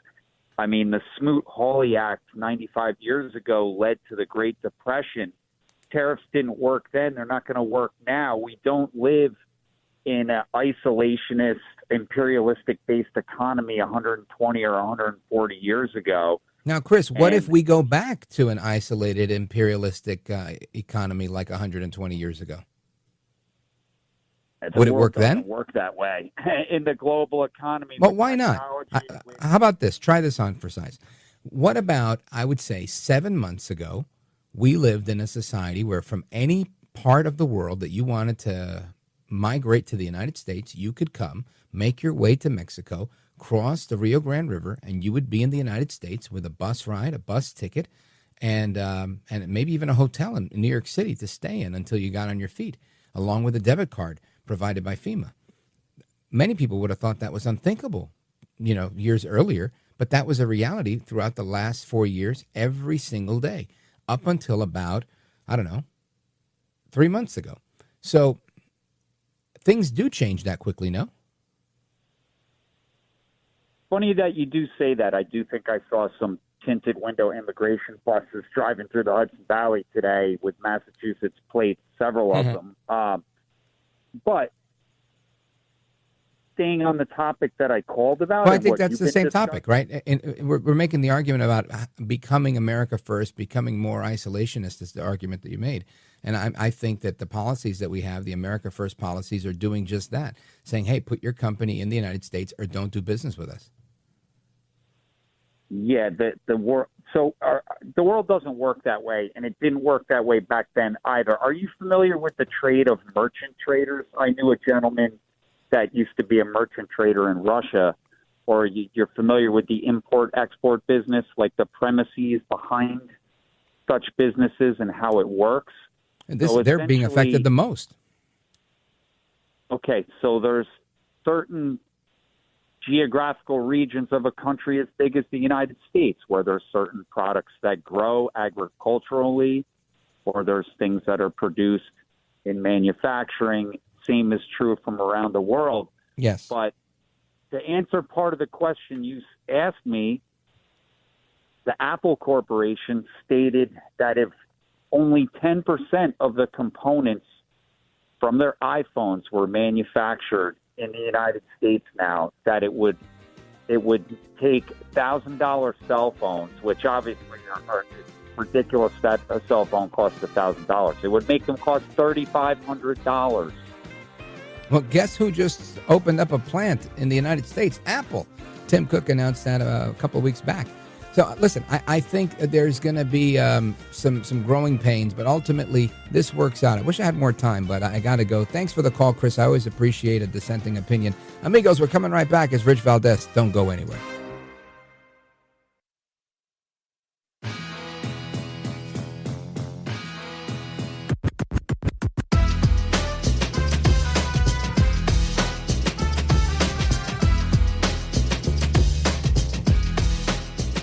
I mean, the Smoot-Hawley Act 95 years ago led to the Great Depression. Tariffs didn't work then. They're not going to work now. We don't live in an isolationist, imperialistic-based economy 120 or 140 years ago. Now, Chris, what if we go back to an isolated, imperialistic economy like 120 years ago? Would it work then? Work that way in the global economy. Well, why not? How about this? Try this on for size. What about, I would say, 7 months ago, we lived in a society where from any part of the world that you wanted to migrate to the United States, you could come, make your way to Mexico, cross the Rio Grande River, and you would be in the United States with a bus ride, a bus ticket, and maybe even a hotel in New York City to stay in until you got on your feet, along with a debit card provided by FEMA. Many people would have thought that was unthinkable, years earlier, but that was a reality throughout the last 4 years, every single day, up until about, 3 months ago. So things do change that quickly, no? Funny that you do say that. I do think I saw some tinted window immigration buses driving through the Hudson Valley today with Massachusetts plates, several of them. But staying on the topic that I called about. Well, I think that's the same topic, right? And we're making the argument about becoming America first, becoming more isolationist is the argument that you made. And I think that the policies that we have, the America First policies, are doing just that, saying, hey, put your company in the United States or don't do business with us. Yeah, the world doesn't work that way, and it didn't work that way back then either. Are you familiar with the trade of merchant traders? I knew a gentleman that used to be a merchant trader in Russia, or you're familiar with the import-export business, like the premises behind such businesses and how it works. And they're being affected the most. Okay, so there's certain geographical regions of a country as big as the United States where there's certain products that grow agriculturally, or there's things that are produced in manufacturing. Same is true from around the world. Yes. But to answer part of the question you asked me, the Apple Corporation stated that if only 10% of the components from their iPhones were manufactured in the United States now, that it would take $1,000 cell phones, which obviously are ridiculous that a cell phone costs $1,000. It would make them cost $3,500. Well, guess who just opened up a plant in the United States? Apple. Tim Cook announced that a couple of weeks back. So, listen, I think there's going to be some growing pains, but ultimately this works out. I wish I had more time, but I got to go. Thanks for the call, Chris. I always appreciate a dissenting opinion. Amigos, we're coming right back as Rich Valdez. Don't go anywhere.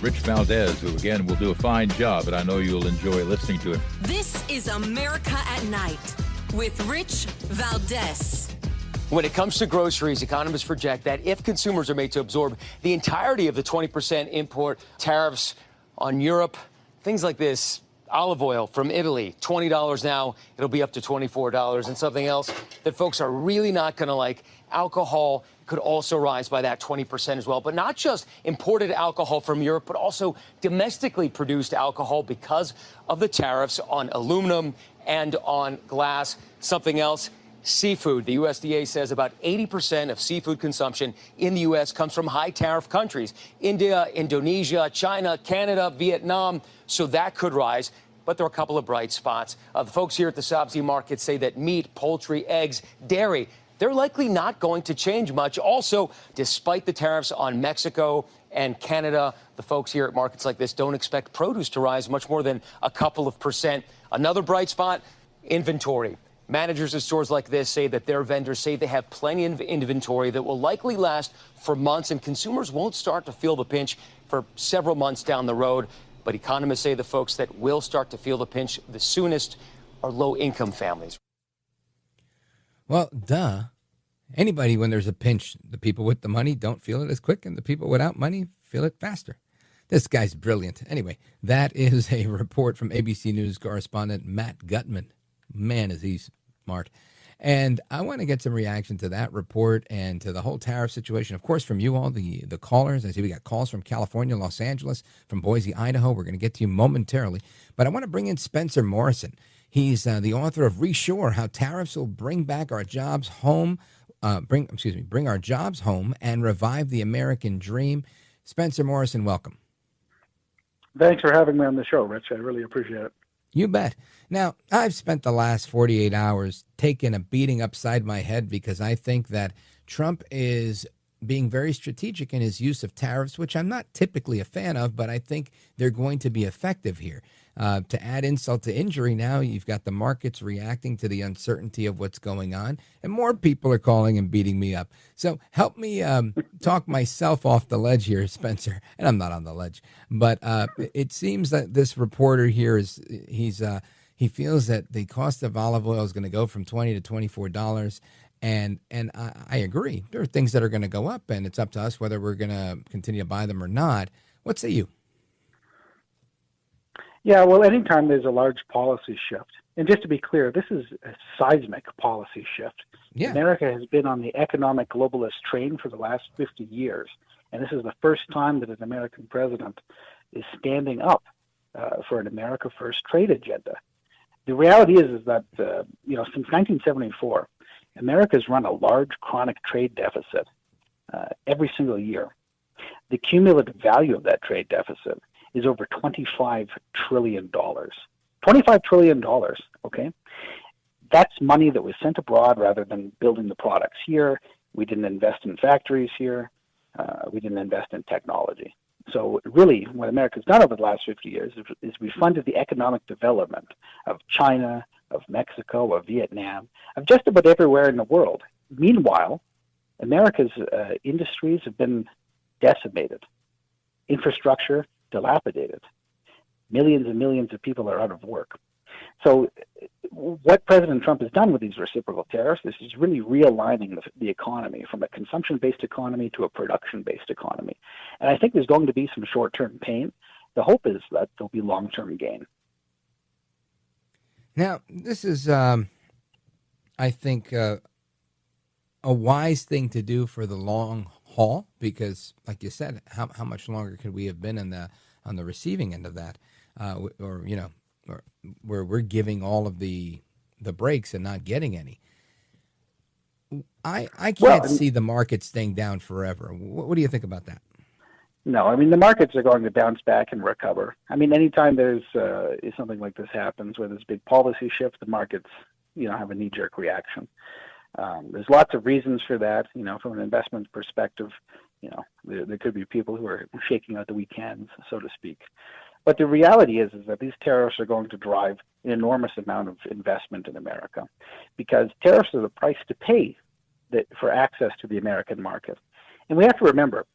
Rich Valdez, who, again, will do a fine job, but I know you'll enjoy listening to it. This is America at Night with Rich Valdez. When it comes to groceries, economists project that if consumers are made to absorb the entirety of the 20% import tariffs on Europe, things like this, olive oil from Italy, $20 now, it'll be up to $24. And something else that folks are really not going to like, alcohol could also rise by that 20% as well. But not just imported alcohol from Europe, but also domestically produced alcohol because of the tariffs on aluminum and on glass. Something else, seafood. The USDA says about 80% of seafood consumption in the U.S. comes from high tariff countries. India, Indonesia, China, Canada, Vietnam. So that could rise. But there are a couple of bright spots. The folks here at the Sabzi market say that meat, poultry, eggs, dairy, they're likely not going to change much. Also, despite the tariffs on Mexico and Canada, the folks here at markets like this don't expect produce to rise much more than a couple of percent. Another bright spot, inventory. Managers of stores like this say that their vendors say they have plenty of inventory that will likely last for months, and consumers won't start to feel the pinch for several months down the road. But economists say the folks that will start to feel the pinch the soonest are low-income families. Well, duh. Anybody, when there's a pinch, the people with the money don't feel it as quick, and the people without money feel it faster. This guy's brilliant. Anyway, that is a report from ABC News correspondent Matt Gutman. Man, is he smart. And I want to get some reaction to that report and to the whole tariff situation. Of course, from you all, the callers. I see we got calls from California, Los Angeles, from Boise, Idaho. We're going to get to you momentarily. But I want to bring in Spencer Morrison. He's the author of Reshore, How Tariffs Will Bring Back Our Jobs Home, bring our jobs home and revive the American dream. Spencer Morrison, welcome. Thanks for having me on the show, Rich. I really appreciate it. You bet. Now, I've spent the last 48 hours taking a beating upside my head because I think that Trump is being very strategic in his use of tariffs, which I'm not typically a fan of, but I think they're going to be effective here. To add insult to injury, now you've got the markets reacting to the uncertainty of what's going on, and more people are calling and beating me up. So help me talk myself off the ledge here, Spencer. And I'm not on the ledge, but it seems that this reporter here he feels that the cost of olive oil is going to go from $20 to $24. And I agree. There are things that are going to go up, and it's up to us whether we're going to continue to buy them or not. What say you? Yeah, well, anytime there's a large policy shift, and just to be clear, this is a seismic policy shift. Yeah. America has been on the economic globalist train for the last 50 years, and this is the first time that an American president is standing up for an America First trade agenda. The reality is that, since 1974, America's run a large chronic trade deficit every single year. The cumulative value of that trade deficit is over $25 trillion. $25 trillion, okay? That's money that was sent abroad rather than building the products here. We didn't invest in factories here. We didn't invest in technology. So really, what America's done over the last 50 years is we funded the economic development of China, of Mexico, of Vietnam, of just about everywhere in the world. Meanwhile, America's industries have been decimated. Infrastructure dilapidated. Millions and millions of people are out of work. So what President Trump has done with these reciprocal tariffs is he's really realigning the economy from a consumption-based economy to a production-based economy. And I think there's going to be some short-term pain. The hope is that there'll be long-term gain. Now, this is, I think, a wise thing to do for the long haul because, like you said, how much longer could we have been on the receiving end of that, or where we're giving all of the breaks and not getting any. I can't see the market staying down forever. What do you think about that? No, I mean, the markets are going to bounce back and recover. I mean, anytime there's something like this happens, where there's a big policy shift, the markets, have a knee-jerk reaction. There's lots of reasons for that. From an investment perspective, there could be people who are shaking out the weekends, so to speak. But the reality is that these tariffs are going to drive an enormous amount of investment in America because tariffs are the price to pay for access to the American market. And we have to remember,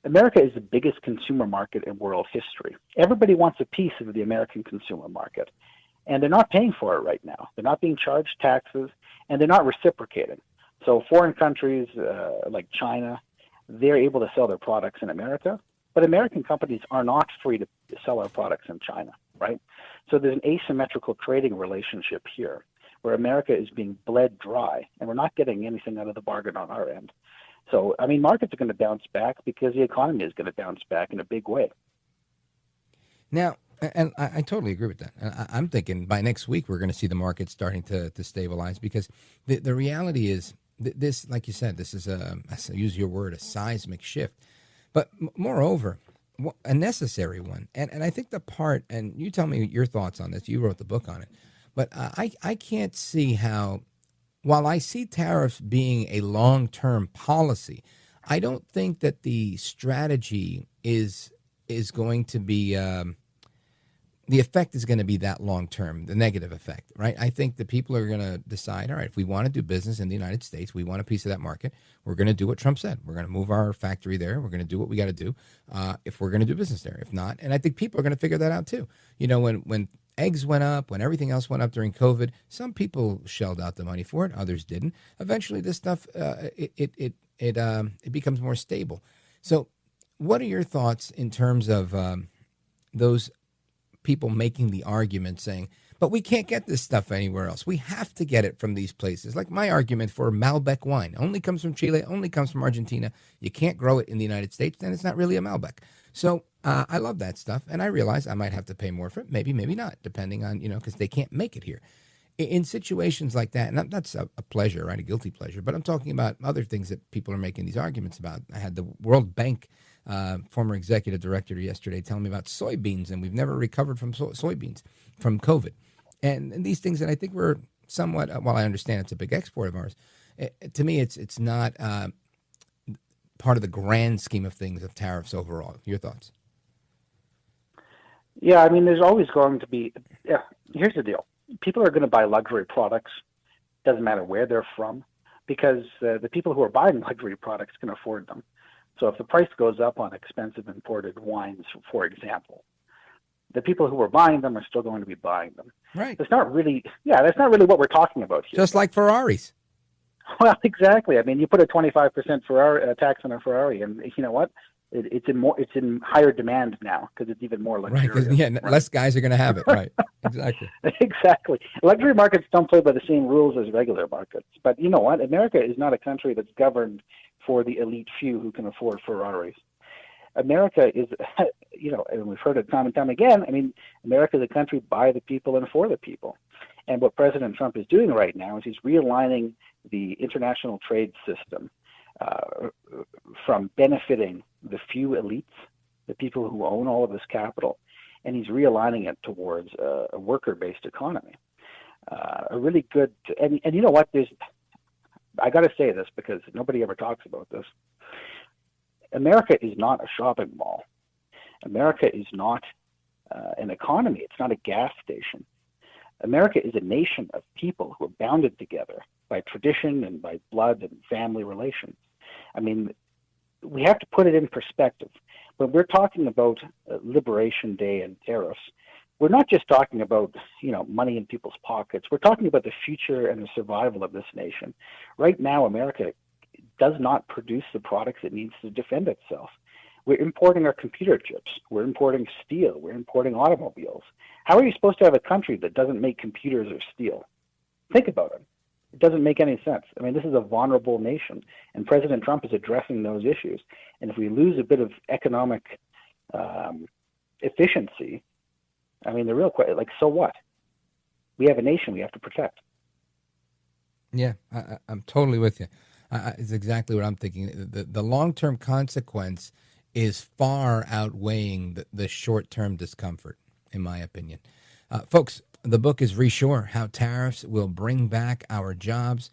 America is the biggest consumer market in world history. Everybody wants a piece of the American consumer market, and they're not paying for it right now. They're not being charged taxes, and they're not reciprocating. So foreign countries like China, they're able to sell their products in America, but American companies are not free to sell our products in China, right? So there's an asymmetrical trading relationship here where America is being bled dry, and we're not getting anything out of the bargain on our end. So, I mean, markets are going to bounce back because the economy is going to bounce back in a big way. Now, and I totally agree with that. I'm thinking by next week we're going to see the market starting to stabilize because the reality is this, like you said, this is use your word, a seismic shift. But moreover, a necessary one. And I think the part, and you tell me your thoughts on this, you wrote the book on it, but I can't see how, while I see tariffs being a long-term policy, I don't think that the strategy is going to be, the effect is going to be that long-term, the negative effect, right? I think the people are going to decide, all right, if we want to do business in the United States, we want a piece of that market, we're going to do what Trump said. We're going to move our factory there. We're going to do what we got to do if we're going to do business there. If not, and I think people are going to figure that out too. When eggs went up, when everything else went up during COVID, some people shelled out the money for it, others didn't. Eventually, this stuff it becomes more stable. So, what are your thoughts in terms of those people making the argument, saying, "But we can't get this stuff anywhere else. We have to get it from these places." Like my argument for Malbec wine only comes from Chile, only comes from Argentina. You can't grow it in the United States, then it's not really a Malbec. So I love that stuff, and I realize I might have to pay more for it, maybe not, depending on, because they can't make it here. In situations like that, and that's a pleasure, right, a guilty pleasure, but I'm talking about other things that people are making these arguments about. I had the World Bank former executive director yesterday telling me about soybeans, and we've never recovered from soybeans from COVID. And these things that I think were somewhat, while I understand it's a big export of ours, to me it's not part of the grand scheme of things of tariffs overall. Your thoughts? Yeah, I mean, there's always going to be, here's the deal. People are going to buy luxury products, doesn't matter where they're from, because the people who are buying luxury products can afford them. So if the price goes up on expensive imported wines, for example, the people who are buying them are still going to be buying them. Right. That's not really what we're talking about here. Just like Ferraris. Well, exactly. I mean, you put a 25% Ferrari tax on a Ferrari, and you know what? It's in higher demand now because it's even more luxurious. Right, less guys are going to have it. Right, exactly. Exactly. Luxury markets don't play by the same rules as regular markets. But you know what? America is not a country that's governed for the elite few who can afford Ferraris. America is, and we've heard it time and time again, I mean, America is a country by the people and for the people. And what President Trump is doing right now is he's realigning the international trade system from benefiting the few elites, the people who own all of this capital, and he's realigning it towards a worker-based economy. A really good, and you know what? I got to say this because nobody ever talks about this. America is not a shopping mall. America is not an economy. It's not a gas station. America is a nation of people who are bounded together by tradition and by blood and family relations. I mean, we have to put it in perspective. When we're talking about Liberation Day and tariffs, we're not just talking about, money in people's pockets. We're talking about the future and the survival of this nation. Right now, America does not produce the products it needs to defend itself. We're importing our computer chips. We're importing steel. We're importing automobiles. How are you supposed to have a country that doesn't make computers or steel? Think about it. It doesn't make any sense. I mean, this is a vulnerable nation, and President Trump is addressing those issues. And if we lose a bit of economic efficiency, I mean, the real question, so what? We have a nation we have to protect. Yeah, I'm totally with you. It's exactly what I'm thinking. The long-term consequence is far outweighing the short-term discomfort, in my opinion. Folks, the book is Reshore, How Tariffs Will Bring Back Our Jobs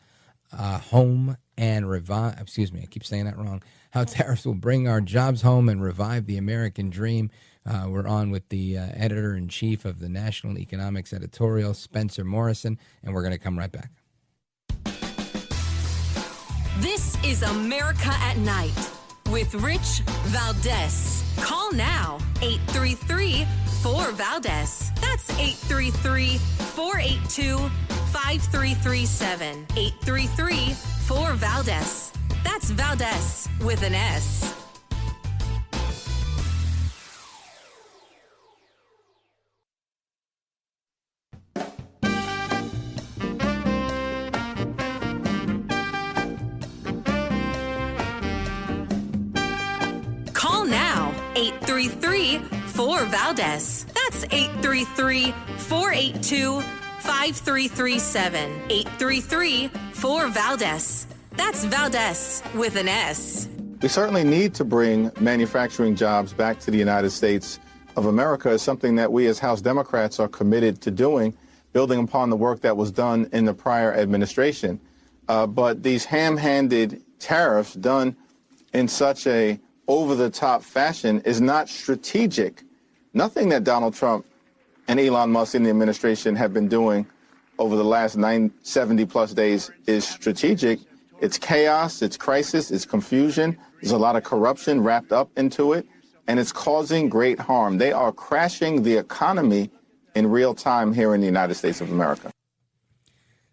Home and Revive, I keep saying that wrong. How Tariffs Will Bring Our Jobs Home and Revive the American Dream. We're on with the editor-in-chief of the National Economics Editorial, Spencer Morrison, and we're going to come right back. This is America at Night with Rich Valdez. Call now, 833-4VALDEZ. That's 833-482-5337. 833-4VALDEZ. That's Valdez with an S. Call now, 833-4VALDEZ. That's 833-482-5337. 833-4VALDEZ. That's Valdez with an S. We certainly need to bring manufacturing jobs back to the United States of America. Is something that we as House Democrats are committed to doing, building upon the work that was done in the prior administration. But these ham-handed tariffs done in such a over-the-top fashion is not strategic. Nothing that Donald Trump and Elon Musk in the administration have been doing over the last 70-plus days is strategic. It's chaos, it's crisis, it's confusion. There's a lot of corruption wrapped up into it, and it's causing great harm. They are crashing the economy in real time here in the United States of America.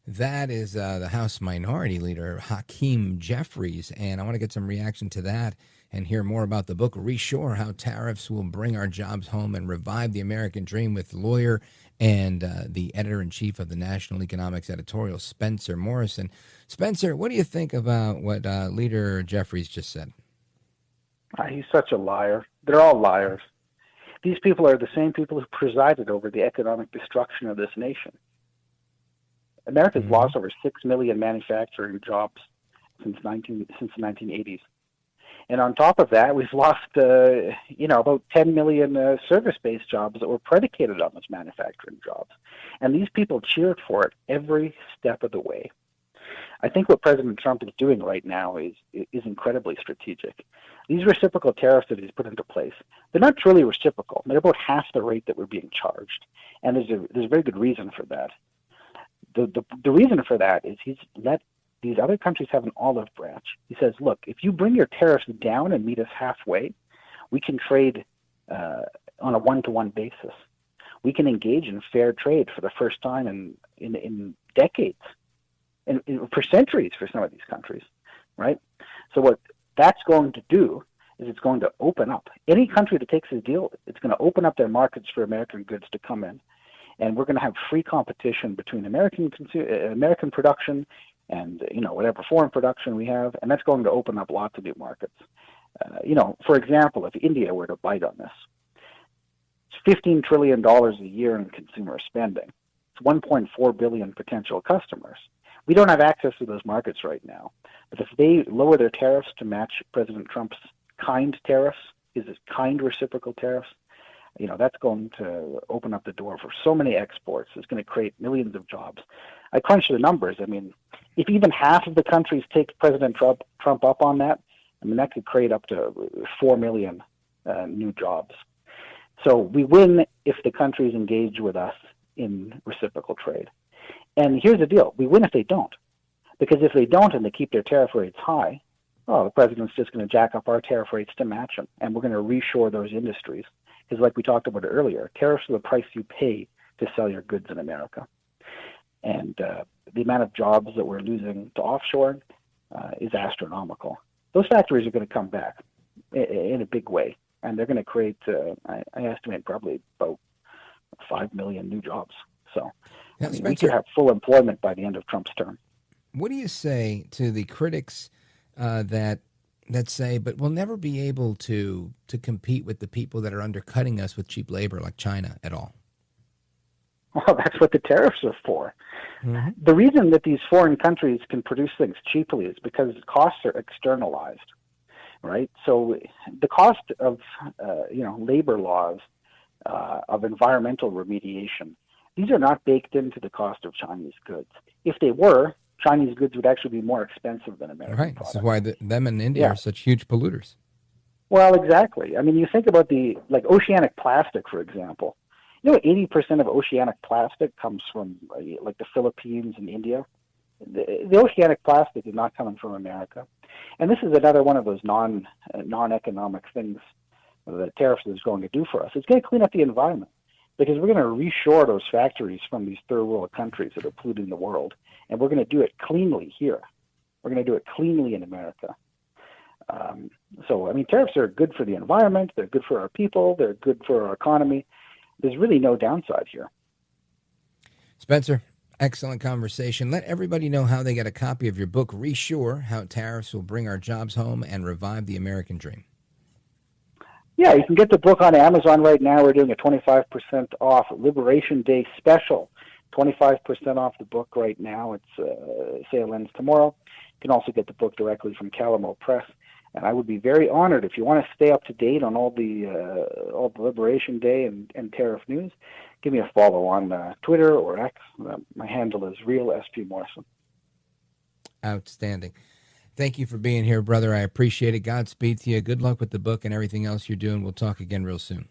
That is the House Minority Leader, Hakeem Jeffries, and I want to get some reaction to that and hear more about the book, Reshore, How Tariffs Will Bring Our Jobs Home and Revive the American Dream, with lawyer and the editor-in-chief of the National Economics Editorial, Spencer Morrison. Spencer, what do you think about what Leader Jeffries just said? He's such a liar. They're all liars. These people are the same people who presided over the economic destruction of this nation. America's lost over 6 million manufacturing jobs since the 1980s. And on top of that, we've lost, about 10 million service-based jobs that were predicated on those manufacturing jobs. And these people cheered for it every step of the way. I think what President Trump is doing right now is incredibly strategic. These reciprocal tariffs that he's put into place, they're not truly reciprocal. They're about half the rate that we're being charged. And there's a very good reason for that. The reason for that is he's let these other countries have an olive branch. He says, look, if you bring your tariffs down and meet us halfway, we can trade on a one-to-one basis. We can engage in fair trade for the first time in decades, and for centuries for some of these countries, right? So what that's going to do is it's going to open up. Any country that takes this deal, it's going to open up their markets for American goods to come in. And we're going to have free competition between American production and whatever foreign production we have, and that's going to open up lots of new markets. For example, if India were to bite on this, it's $15 trillion a year in consumer spending. It's 1.4 billion potential customers. We don't have access to those markets right now, but if they lower their tariffs to match President Trump's kind tariffs, his kind reciprocal tariffs, that's going to open up the door for so many exports. It's going to create millions of jobs. I crunched the numbers. If even half of the countries take President Trump up on that, that could create up to 4 million new jobs. So we win if the countries engage with us in reciprocal trade. And here's the deal. We win if they don't. Because if they don't and they keep their tariff rates high, the president's just going to jack up our tariff rates to match them. And we're going to reshore those industries. Because like we talked about earlier, tariffs are the price you pay to sell your goods in America. And the amount of jobs that we're losing to offshore is astronomical. Those factories are going to come back in a big way. And they're going to create, I estimate, probably about 5 million new jobs. So we could have full employment by the end of Trump's term. What do you say to the critics that say, but we'll never be able to compete with the people that are undercutting us with cheap labor like China at all? Well, that's what the tariffs are for. Mm-hmm. The reason that these foreign countries can produce things cheaply is because costs are externalized, right? So the cost of, labor laws, of environmental remediation, these are not baked into the cost of Chinese goods. If they were, Chinese goods would actually be more expensive than American products. This is why them and India are such huge polluters. Well, exactly. You think about oceanic plastic, for example. 80% of oceanic plastic comes from the Philippines and India. The oceanic plastic is not coming from America. And this is another one of those non-economic things that tariffs is going to do for us. It's going to clean up the environment because we're going to reshore those factories from these third world countries that are polluting the world. And we're going to do it cleanly here. We're going to do it cleanly in America. Tariffs are good for the environment. They're good for our people. They're good for our economy. There's really no downside here. Spencer, excellent conversation. Let everybody know how they get a copy of your book, Reshore, How Tariffs Will Bring Our Jobs Home and Revive the American Dream. Yeah, you can get the book on Amazon right now. We're doing a 25% off Liberation Day special. 25% off the book right now. It's sale ends tomorrow. You can also get the book directly from Calamo Press. And I would be very honored if you want to stay up to date on all the Liberation Day and tariff news. Give me a follow on Twitter or X. My handle is RealSPMorrison. Outstanding. Thank you for being here, brother. I appreciate it. Godspeed to you. Good luck with the book and everything else you're doing. We'll talk again real soon.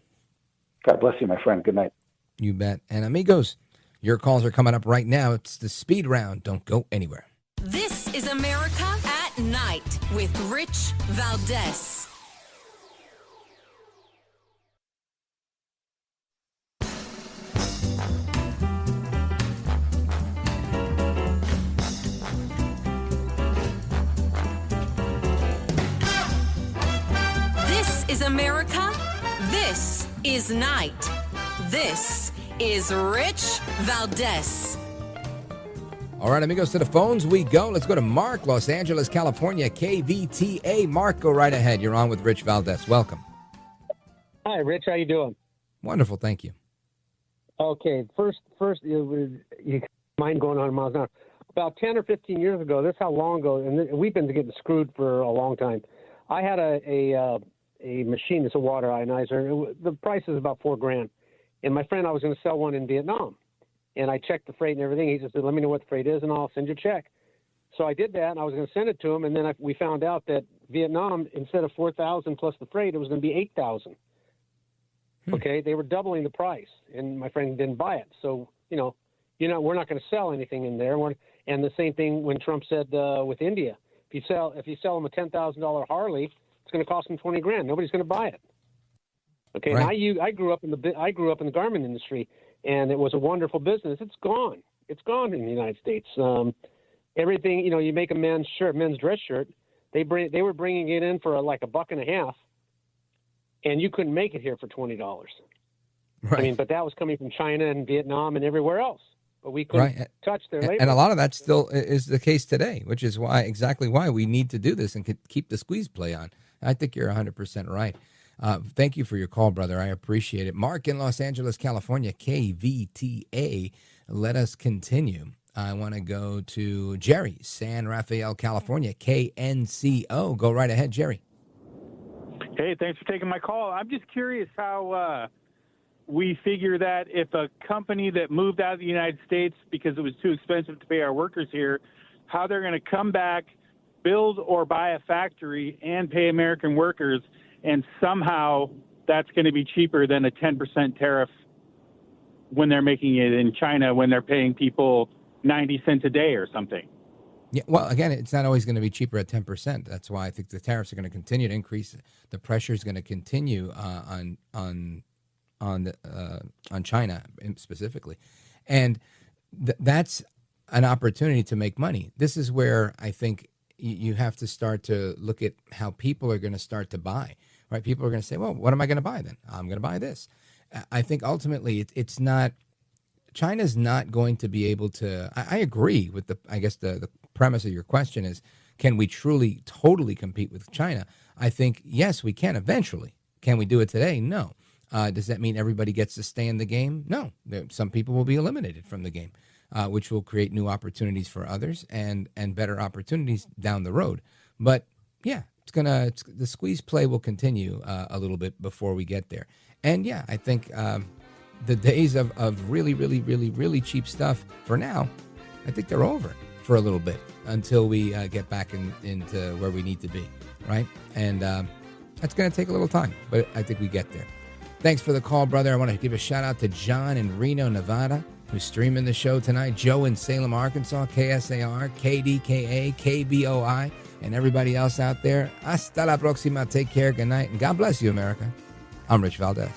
God bless you, my friend. Good night. You bet. And amigos, your calls are coming up right now. It's the speed round. Don't go anywhere. This is America at Night with Rich Valdez. is America. This is Night. This is Rich Valdez. All right, amigos, to the phones we go. Let's go to Mark, Los Angeles, California, KVTA. Mark, go right ahead. You're on with Rich Valdez. Welcome. Hi, Rich. How you doing? Wonderful, thank you. Okay, first, you mind going on miles an hour. About 10 or 15 years ago, this is how long ago, and we've been getting screwed for a long time. I had a machine, it's a water ionizer. The price is about $4,000. And my friend, I was going to sell one in Vietnam. And I checked the freight and everything. He just said, let me know what the freight is, and I'll send you a check. So I did that, and I was going to send it to him. And then we found out that Vietnam, instead of $4,000 plus the freight, it was going to be $8,000. Okay, they were doubling the price, and my friend didn't buy it. So, we're not going to sell anything in there. And the same thing when Trump said with India, if you sell them a $10,000 Harley, it's going to cost them $20,000. Nobody's going to buy it. Okay, right. And I grew up in the garment industry, and it was a wonderful business. It's gone. It's gone in the United States. Everything, you make a men's dress shirt. They were bringing it in for like $1.50, and you couldn't make it here for $20. Right. I mean, but that was coming from China and Vietnam and everywhere else. But we couldn't touch their labor. And a lot of that still is the case today, which is exactly why we need to do this and keep the squeeze play on. I think you're 100% right. Thank you for your call, brother. I appreciate it. Mark in Los Angeles, California, KVTA. Let us continue. I want to go to Jerry, San Rafael, California, KNCO. Go right ahead, Jerry. Hey, thanks for taking my call. I'm just curious how we figure that if a company that moved out of the United States because it was too expensive to pay our workers here, how they're going to come back, build or buy a factory and pay American workers, and somehow that's going to be cheaper than a 10% tariff when they're making it in China, when they're paying people 90 cents a day or something. Yeah, well, again, it's not always going to be cheaper at 10%. That's why I think the tariffs are going to continue to increase. The pressure is going to continue on China specifically, and that's an opportunity to make money. This is where I think you have to start to look at how people are going to start to buy. Right? People are going to say, "Well, what am I going to buy then? I'm going to buy this." I think ultimately it's not. China's not going to be able to. I agree with the premise of your question is, can we truly, totally compete with China? I think, yes, we can eventually. Can we do it today? No. Does that mean everybody gets to stay in the game? No. Some people will be eliminated from the game, which will create new opportunities for others and better opportunities down the road. But, yeah, the squeeze play will continue a little bit before we get there. And, yeah, I think the days of really, really, really, really cheap stuff for now, I think they're over for a little bit until we get back into where we need to be, right? And that's going to take a little time, but I think we get there. Thanks for the call, brother. I want to give a shout out to John in Reno, Nevada, who's streaming the show tonight. Joe in Salem, Arkansas, KSAR, KDKA, KBOI, and everybody else out there. Hasta la próxima. Take care. Good night. And God bless you, America. I'm Rich Valdez.